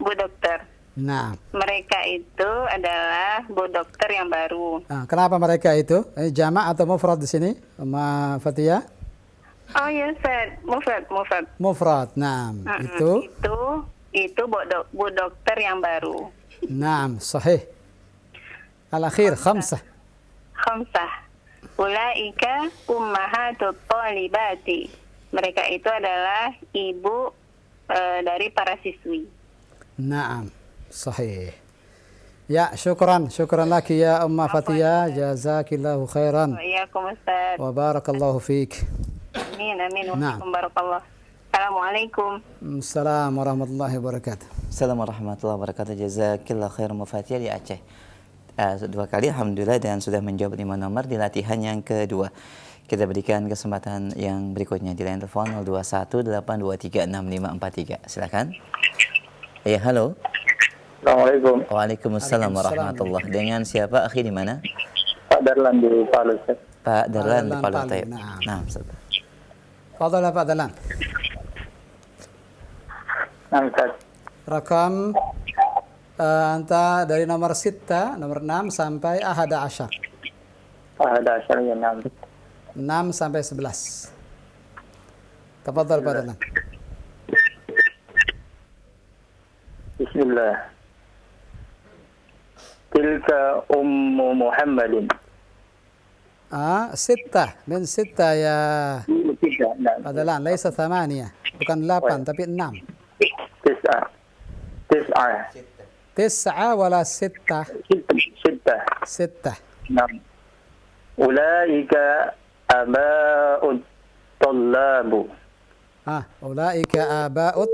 Bu dokter.
Nah.
Mereka itu adalah bu dokter yang baru.
Nah, kenapa mereka itu? Jamak atau mufrad di sini, Mafatia?
Oh iya, Ustaz. Mufrad.
Mufrad. Nah, itu
bu dokter yang baru.
Naam, sahih. Al-akhir, khamsah.
Ulaika ummahatut talibati. Mereka itu adalah ibu dari para siswi.
Naam, sahih. Ya, syukran laki ya Umma Fatia. Jazakillahu khairan.
Waalaikumsalam, Ustaz.
Wa barakallahu fiik.
Amin.
Nah.
Barakallah. Assalamualaikum.
Assalamualaikum warahmatullahi wabarakatuh.
Assalamualaikum warahmatullahi wabarakatuh. Jazakillah khair Mufatia di Aceh. 2 kali alhamdulillah dan sudah menjawab 5 nomor di latihan yang kedua. Kita berikan kesempatan yang berikutnya di line telepon 021 823 6543. Silakan. Ya, halo.
Assalamualaikum.
Waalaikumsalam warahmatullahi. Dengan siapa akhi di mana?
Pak Darlan di Palu, Ustaz.
Pak Darlan di Palu.
Nah,
Ustaz.
Fadal Pak Darlan.
Nah, Ustaz.
Rakam anta dari nomor 6 sampai 11.
Ada asalnya 6.
6 sampai 11. Tafadhal Pak Darlan.
Bismillah. Tilka Ummu Muhammadin.
6 min 6 ya
Tidak.
Pak Darlan, laisa 8, bukan 8 tapi 6.
Tis'ah.
9 wala 6? 6.
6. Ulaika aba'ut tallabu.
Ulaika aba'ut.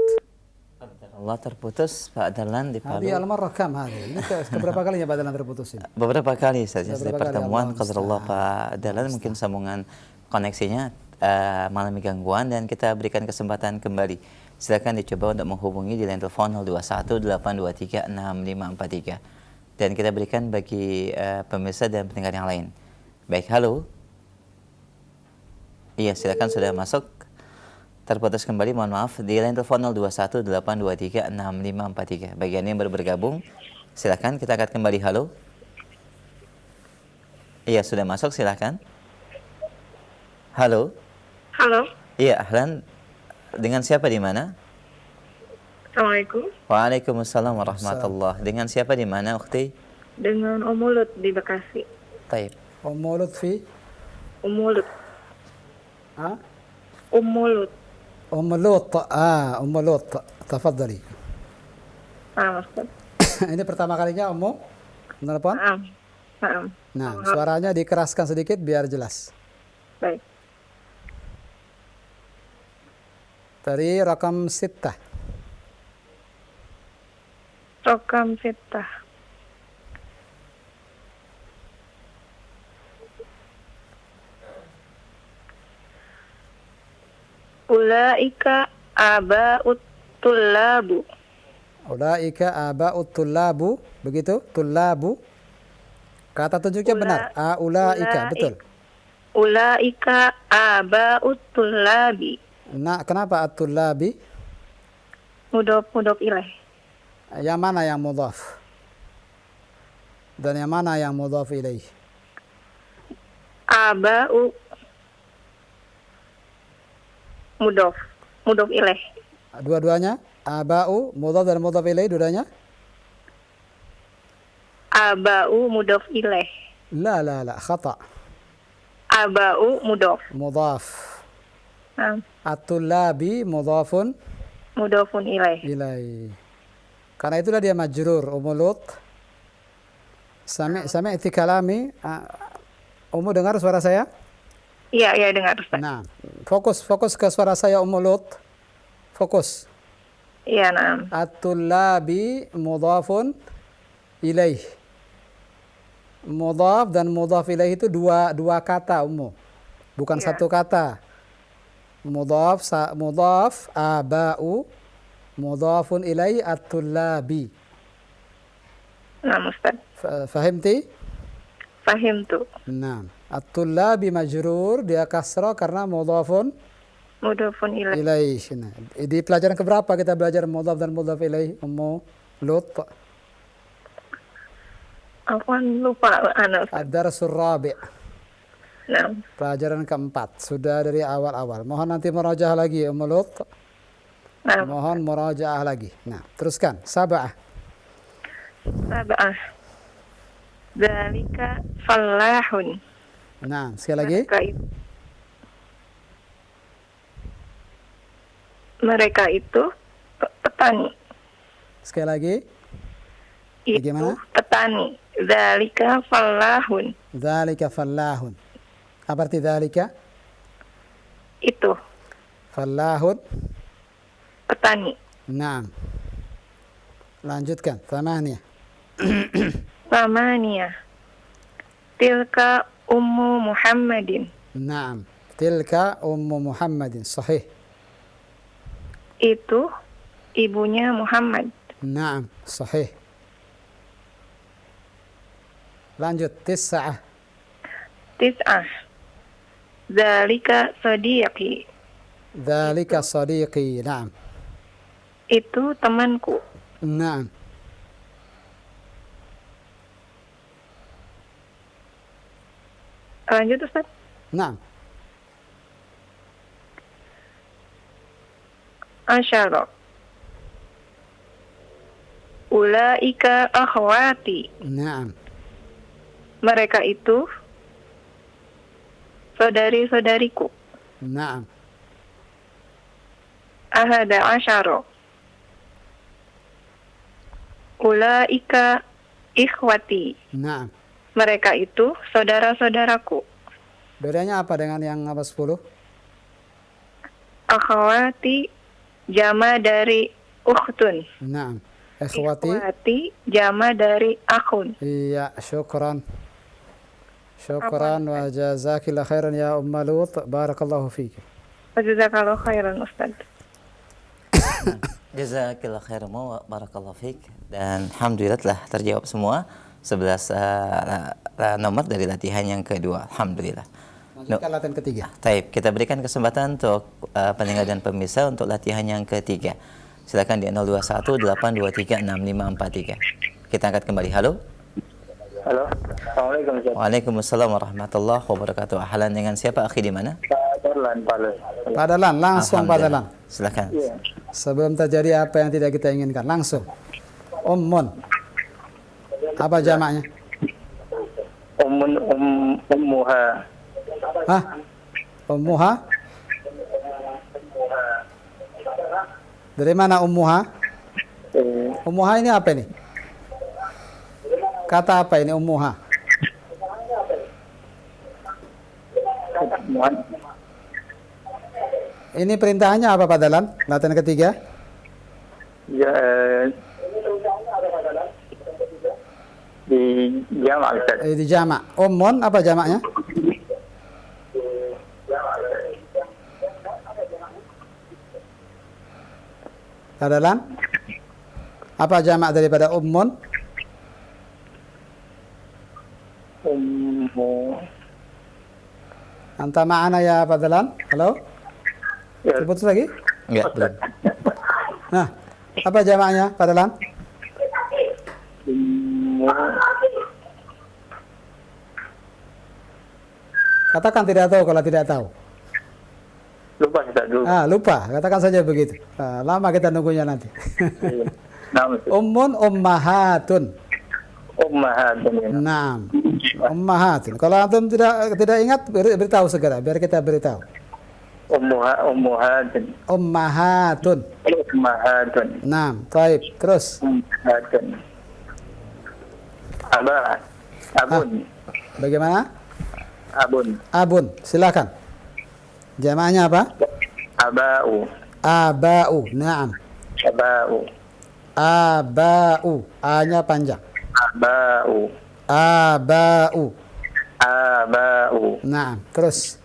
Allah terputus Pak Darlan di Palu.
Hadi al-marrah kam hadi? Ini keberapa kalinya Pak Darlan terputus ini?
Beberapa kali saja dari
Beberapa kali,
pertemuan
Allah
qadarullah
musta'an.
Pak Darlan mungkin sambungan koneksinya mengalami gangguan dan kita berikan kesempatan kembali. Silakan dicoba untuk menghubungi di line telepon 021 823 6543. Dan kita berikan bagi pemirsa dan pendengar yang lain. Baik, halo. Iya, silakan sudah masuk. Terputus kembali, mohon maaf. Di line telepon 021 823 6543. Bagi Anda yang baru bergabung, silakan kita angkat kembali. Halo. Iya, sudah masuk, silakan. Halo.
Halo,
Iya, ahlan. Dengan siapa di mana?
Assalamualaikum.
Waalaikumsalam warahmatullah. Dengan siapa di mana, ukhti?
Dengan Umulut di Bekasi.
Taib.
Umulut fi?
Umulut.
Ha?
Umulut.
Umulut. Umulut. Tafadhali.
Ustaz.
Ini pertama kalinya Ummu menelpon?
Naam.
Nah, suaranya dikeraskan sedikit biar jelas.
Baik.
Dari rakam 6.
Rokam Sittah. Ulaika aba'ut tullabu.
Ulaika aba'ut tullabu, begitu? Tullabu. Kata tunjuknya benar. Ulaika, betul.
Ulaika aba'ut tullabi.
Nah, kenapa at-tullabi?
Mudhof ilaih.
Yang mana yang mudhaf? Dan yang mana yang mudhaf ilaih?
Aba'u mudhof ilaih.
Dua-duanya? Aba'u, mudhaf dan mudhaf ilaih, dua-duanya?
Aba'u mudhof ilaih.
La, khata.
Aba'u mudhof.
Mudhaf.
Nah,
At-tullabi mudhafun
mudhofun ilaih.
Karena itulah dia majrur. Umulut. Sami'ti kalami. Ummu dengar suara saya?
Iya, dengar Ustaz.
Nah, fokus ke suara saya Umulut. Fokus.
Iya, nah.
At-tullabi mudhafun ilaih. Mudhaf dan mudhaf ilaih itu dua kata Ummu. Bukan satu kata. Mudhaf aba'u mudhafun ilai at-tullabi.
Nah, Ustaz.
Fahimti?
Fahimtu.
Nah, at-tullabi majrur, dia kasrah karena mudhafun ilaih. Nah, di pelajaran keberapa kita belajar mudhaf dan mudhaf ilaih, Ummu Lut?
Aku lupa anak.
Ad-darsul rabi'.
Nah.
Pelajaran keempat, sudah dari awal-awal. Mohon nanti murajaah lagi, Ummu Lut.
Nah.
Mohon murajaah lagi. Nah, teruskan. Sab'ah.
Dzalika fallahun.
Nah, sekali lagi.
Mereka itu petani.
Sekali lagi.
Bagaimana? Petani. Dzalika fallahun.
Dzalika fallahun. Apa arti dzalika?
Itu.
Fallahun.
Petani.
Naam. Lanjutkan. Thamaniyah.
Thamaniyah. Tilka ummu Muhammadin.
Naam. Tilka ummu Muhammadin. Sahih.
Itu ibunya Muhammad.
Naam. Sahih. Lanjut. Tis'ah.
Dzalika sadiqi.
Dzalika sadiqi. Naam.
Itu temanku.
Naam.
Lanjut Ustaz.
Naam.
Asyara. Ulaika akhwati.
Naam.
Mereka itu saudari-saudariku.
Naam.
Ahada asyara. Ulaika ikhwati.
Naam.
Mereka itu saudara-saudaraku.
Bedanya apa dengan yang apa 10?
Akhwati jama dari ukhtun.
Naam. Ikhwati.
Ikhwati jama dari akhun.
Iya, syukran. Syukran wa jazakillah khairan ya Umma Lut. Barakallahu fiik.
Jazakallahu khairan Ustaz.
Jazakillah khairan wa barakallahu fiik. Dan alhamdulillah telah terjawab semua 11 nomor dari latihan yang kedua. Alhamdulillah.
Lanjutkan latihan ketiga.
Taib, kita berikan kesempatan untuk pendengar dan pemirsa untuk latihan yang ketiga. Silakan di 0218236543. Kita angkat kembali. Halo.
Halo. Assalamualaikum.
Waalaikumsalam warahmatullahi wabarakatuh. Ahlan, dengan siapa akhi di mana?
Padalan, langsung
Alhamdulillah.
padalan.
Silakan.
Iya.
Sebelum terjadi apa yang tidak kita inginkan, langsung. Ummun. Apa jamaknya?
Ummuha.
Hah? Ummuha? Dari mana ummuha? Ummuha ini apa ini? Kata apa ini ummuha? Ini perintahnya apa Pak Dalan? Latihan ketiga.
Ya, di jamak Ustaz.
Di jamak. Ummun apa jamaknya? Pak Dalan? Apa jamak daripada ummun?
Ummu.
Anta ma'ana ya Pak Dalan? Halo?
Ya.
Putus lagi?
Enggak, belum.
Nah, apa jamaknya Pak Dalan?
Ummu.
Katakan tidak tahu kalau tidak tahu.
Lupa Ustaz dulu.
Lupa. Katakan saja begitu. Lama kita nunggunya nanti.
Nah, Ustaz.
Ummun ummahatun.
Ummahatun.
Naam. Ummahatun. Kalau antum tidak ingat beritahu segera biar kita beritahu.
Ummuhatun.
Ummahatun.
Ummahatun.
Naam. Taib. Terus.
Ummahatun. Abun.
Bagaimana?
Abun.
Abun. Silakan. Jamaknya apa?
Aba'u.
Aba'u. Naam.
Aba'u.
Aba'u. A-nya panjang.
Aba'u.
Aba'u.
Aba'u.
Naam. Terus.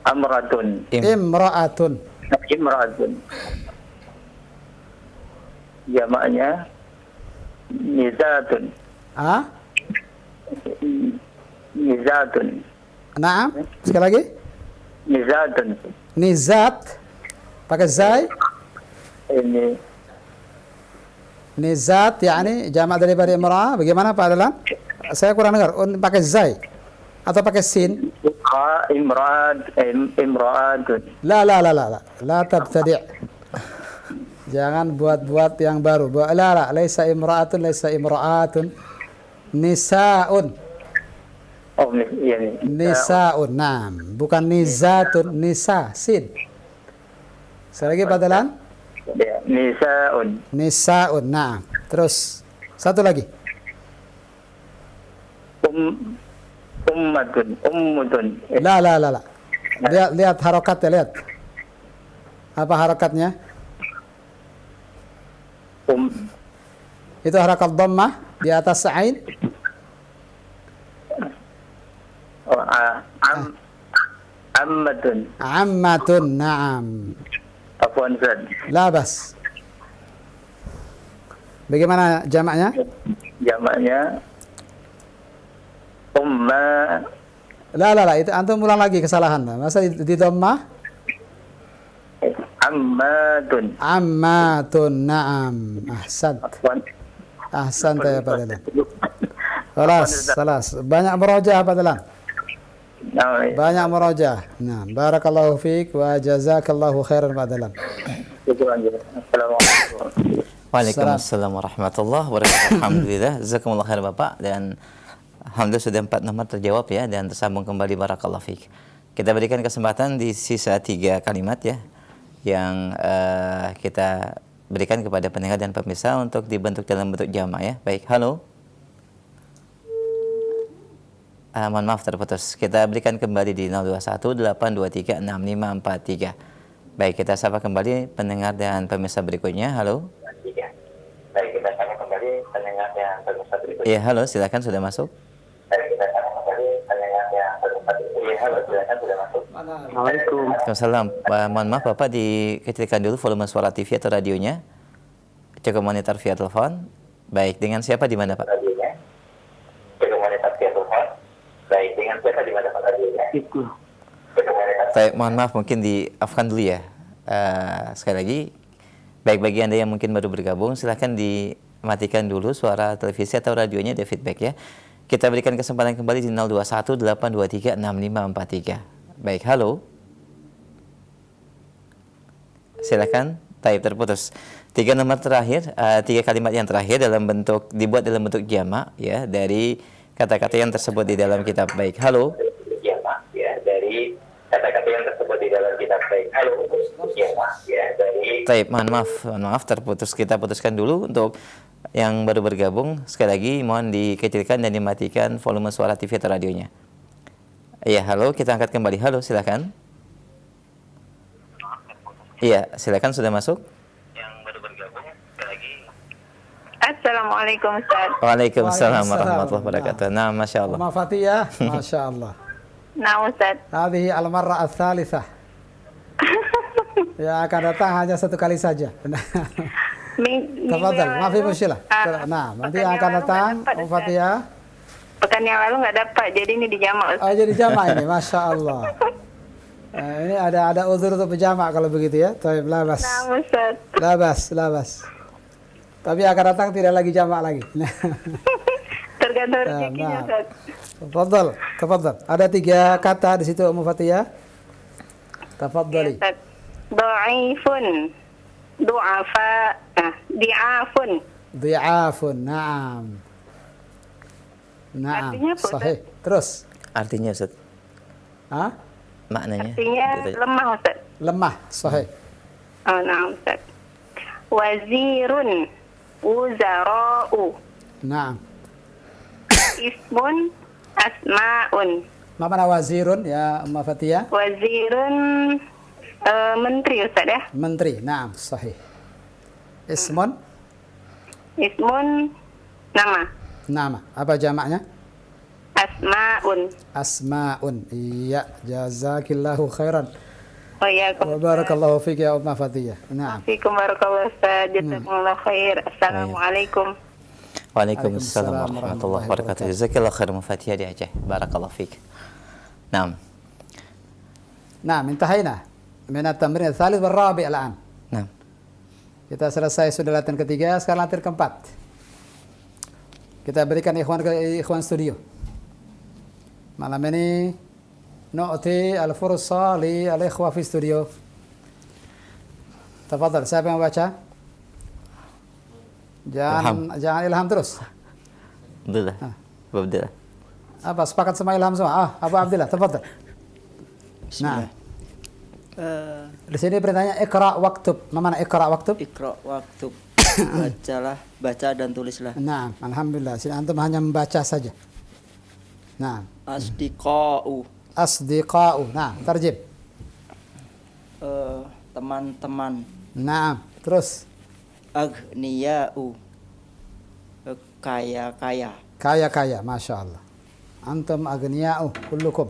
Amratun.
Imra'atun.
Imra'atun. Jamaknya nizatun. Nizatun.
Naam. Sekali lagi.
Nizatun.
Nizat. Pakai zai.
Ini
Nizat yakni jamak daripada imra'ah. Bagaimana Pak Dalan? Saya kurang dengar. Pakai zai atau pakai sin?
imra'atun.
La tabtadi'. Jangan buat-buat yang baru. Laisa imra'atun, laisa imra'atun. Nisa'un.
Oh, iya nih.
Nisa'un. Naam. Bukan nizatun, nisa, sin. Sekali lagi Pak Dalan.
Ya, nisa'un.
Nisa'un. Naam. Terus satu lagi.
Ummutun.
La. Lihat harokatnya, lihat. Apa harokatnya? Itu harakat dhammah di atas ain.
Ammatun.
Ammatun. Naam.
Afwan Ustaz.
La bas. Bagaimana jamaknya?
Jamaknya umma.
La. Itu antum ulang lagi kesalahan. Masa di dhammah?
Ammatun.
Ammatun. Naam. Ahsan. Ahsan ya Pak Dalan. Salas. Banyak merojah Pak Dalan. Banyak merojah. Nah, barakallahu fiik wa jazakallahu khairan Pak Dalan.
Waalaikumsalam warahmatullahi wabarakatuh. Alhamdulillah, jazakumullah khair Bapak, dan alhamdulillah sudah 4 nomor terjawab ya, dan tersambung kembali, barakallahu fiik. Kita berikan kesempatan di sisa 3 kalimat ya yang kita berikan kepada pendengar dan pemirsa untuk dibentuk dalam bentuk jamak ya. Baik, halo. Mohon maaf terputus. Kita berikan kembali di 0218236543. Baik, kita sapa kembali pendengar dan pemirsa berikutnya. Halo. Baik, kita sapa kembali pendengar dan pemirsa berikutnya. Iya, halo, silakan sudah masuk. Baik, kita sapa kembali pendengar dan pemirsa berikutnya. Iya, halo, silakan sudah masuk.
Assalamualaikum.
Waalaikumsalam. Mohon maaf Bapak, dikecilkan dulu volume suara TV atau radionya. Cukup monitor via telepon. Baik, dengan siapa di mana Pak? Radionya. Cukup monitor via telepon. Baik, dengan siapa di mana Pak radionya?
Itu.
Baik, mohon maaf mungkin diafkan dulu ya. Sekali lagi, baik bagi Anda yang mungkin baru bergabung, silahkan dimatikan dulu suara televisi atau radionya, ada feedback ya. Kita berikan kesempatan kembali di 0218236543. Baik, halo. Silakan. Taib, terputus. 3 nomor terakhir, 3 kalimat yang terakhir dibuat dalam bentuk jamak ya dari kata-kata yang tersebut di dalam kitab. Baik, halo. Jamak ya dari kata-kata yang tersebut di dalam kitab. Baik, halo. Jamak ya dari. Taib, mohon maaf terputus. Kita putuskan dulu untuk yang baru bergabung. Sekali lagi mohon dikecilkan dan dimatikan volume suara TV atau radionya. Iya, halo, kita angkat kembali. Halo, silakan. Iya, silakan, sudah masuk. Yang baru bergabung, sekali lagi.
Assalamualaikum Ustaz.
Waalaikumsalam warahmatullahi wabarakatuh. Nah, Masya Allah.
Fatihah, Masya Allah.
Nah Ustaz.
Hadhihi al-marrah ats-tsalitsah. Ya, akan datang hanya 1 kali saja. Tafadhal, maafi musyilah. Nah, nanti akan datang Fatihah.
Pekan yang lalu nggak dapat, jadi ini dijamak Ustaz.
Oh, jadi jamak ini, Masya Allah. Ini ada uzur untuk berjamak kalau begitu ya. Taib, labas.
Nah Ustaz.
Labas. Tapi akan datang tidak lagi jamak lagi.
Tergantung rezekinya Ustaz.
Tafadhal. Ada 3 kata di situ Ummu Fatihah. Tafadhali.
Dhaifun, du'afa, di'afun.
Di'afun, na'am.
Artinya apa,
sahih. Terus?
Artinya Ustaz?
Hah?
Maknanya?
Artinya lemah Ustaz.
Lemah, sahih.
Oh, nah Ustaz. Wazirun, wuzara'u.
Na'am.
Ismun, asma'un.
Ma mana wazirun ya Ummu Fatihah?
Wazirun, menteri Ustaz ya.
Menteri, na'am, sahih. Ismun?
Ismun, nama.
Nama. Apa jamaknya?
Asma'un.
Asma'un. Iya, jazakillahu khairan.
Oh ya,
Wa barakallahu fik ya Ummu Fatihah. Na'am.
Fiikum barakallahu Ustaz. Jazakumullahu khair. Assalamualaikum.
Waalaikumsalam warahmatullahi wabarakatuh. Jazakallahu khairan Fatihah di Aceh. Barakallahu fik. Naam.
Naam, intahayna min at-tamrin ats-tsalits wal rabi' al-an.
Naam.
Kita selesai sudah latihan ketiga, sekarang latihan keempat. Kita berikan ikhwan studio. Malam ini nu'ti al-fursa li al-ikhwa fi studio. Tafadhal, siapa yang baca? Jangan Ilham terus.
Abdullah. Abdullah.
Apa sepakat sama Ilham semua? Abu Abdullah, tafadhal. Nah. Di sini perintahnya iqra waktub. Mana iqra waktub?
Iqra waktub. Baca dan tulislah.
Nah, alhamdulillah. Sini antum hanya membaca saja. Nah.
Asdiqa'u.
Nah, tarjim.
Teman-teman.
Nah, terus.
Aghniya'u. Kaya-kaya.
Kaya-kaya, Masya Allah. Antum aghniya'u, kullukum.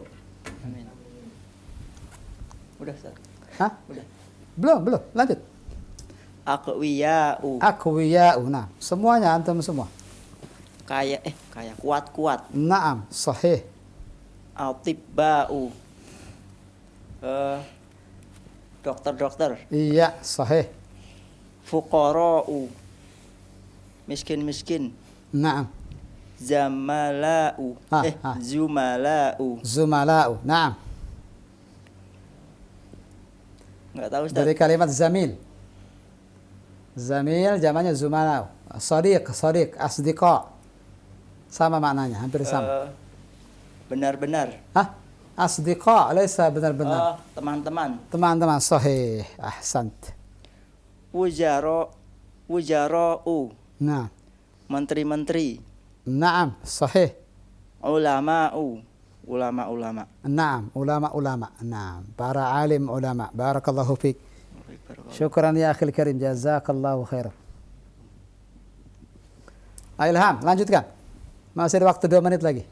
Amin. Udah, Ustaz.
Hah? Udah. Belum, lanjut.
Aqwiya'u.
Nah, semuanya antum semua.
Kaya kuat-kuat.
Naam, sahih.
Atibba'u. Dokter-dokter.
Iya, sahih.
Fuqara'u. Miskin-miskin.
Naam.
Zamala'u. Zumala'u.
Naam.
Enggak tahu Ustaz.
Dari kalimat zamil. Zamil jamaknya zumala'u. Sadiq, asdiqa. Sama maknanya, hampir sama.
Benar-benar.
Asdiqa, laisa benar-benar.
Teman-teman.
Teman-teman, sahih. Ahsant.
Wujara'u.
Nah.
Menteri-menteri.
Naam, sahih.
Ulama'u. Ulama-ulama.
Naam, ulama-ulama. Naam, para alim ulama. Barakallahu fiik. Syukran ya akhil karim, jazakallahu khairan. Ilham, lanjutkan. Masih ada waktu 2 menit lagi.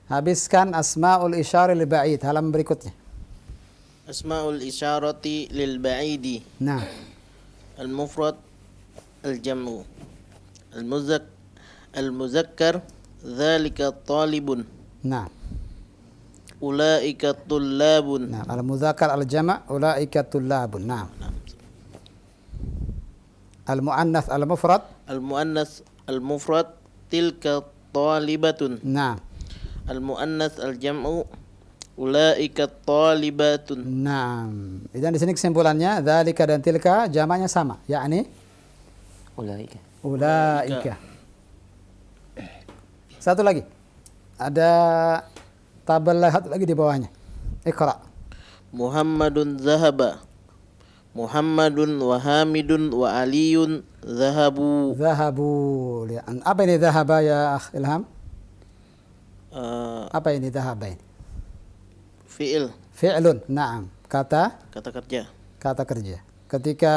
Habiskan asma'ul isyari lil ba'id, halaman berikutnya.
Asma'ul isyarati lil ba'idi.
Nah.
Al-mufrad, al-jam'u. Al-muzakkar, dzalika talibun.
Nah.
Ulaika tullabun.
Nah, al-muzakkar al-jama' ulaika tullabun. Nah. Al-mu'annath al-mufrad.
Al-mu'annath al-mufrad tilka talibatun.
Nah.
Al-muannats al-jam'u ulaika talibatun.
Nah. Dan di sini kesimpulannya dzalika dan tilka jamaknya sama, yakni
Ulaika.
ulaika. Satu lagi. Ada tabel satu lagi di bawahnya. Iqra.
Muhammadun zahaba. Muhammadun wa Hamidun wa Aliyun zahabu.
Zahabu. Apa ini zahaba ya Akh Ilham? Apa ini zahaba ini?
Fi'il.
Fi'lun. Naam. Kata
Kata kerja.
Ketika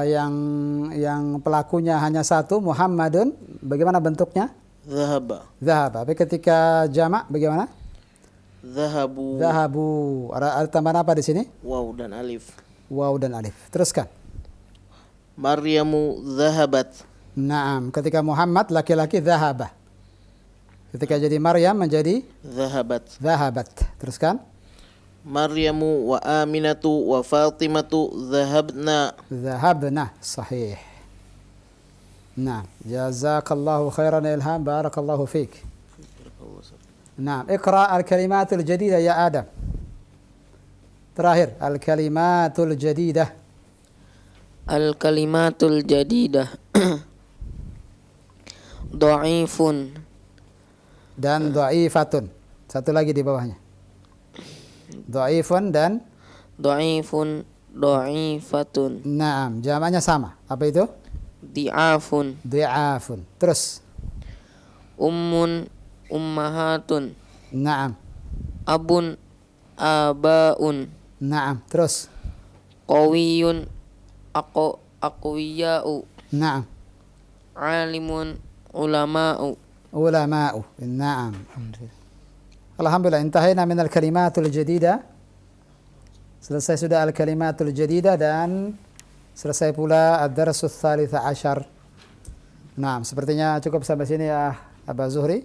yang pelakunya hanya satu, Muhammadun, bagaimana bentuknya?
Zahaba.
Zahaba. Tapi ketika jamak bagaimana?
Zahabu.
Zahabu. Ada tambahan apa di sini?
Waw dan alif.
Waw dan alif. Teruskan.
Maryamu zahabat.
Naam. Ketika Muhammad laki-laki zahaba. Ketika jadi Maryam menjadi
Zahabat.
zahabat. Teruskan.
Maryamu wa Aminatu wa Fatimatu zahabna.
Zahabna. Sahih. Nah, jazakallahu khairan ya Ilham, barakallahu fiik. Nah, iqra al-kalimatul jadidah ya Adam. Terakhir, al-kalimatul jadidah.
Al-kalimatul jadidah. Dha'ifun
Dan dha'ifatun. Satu lagi di bawahnya. Dha'ifun dan
dha'ifun dha'ifatun.
Naam, jamaknya sama. Apa itu?
Di'afun
Di'afun. Terus.
ummun ummahatun.
Naam.
Abun abaun.
Naam. Terus.
Qawiyun aqwiya'u.
Naam.
Alimun ulama'u.
Ulama'u. Naam. Alhamdulillah, intahayna min al-kalimatul jadidah. Selesai sudah al-kalimatul jadidah dan selesai pula ad-darsus tsalits asyar. Nah, sepertinya cukup sampai sini ya Aba Zuhri.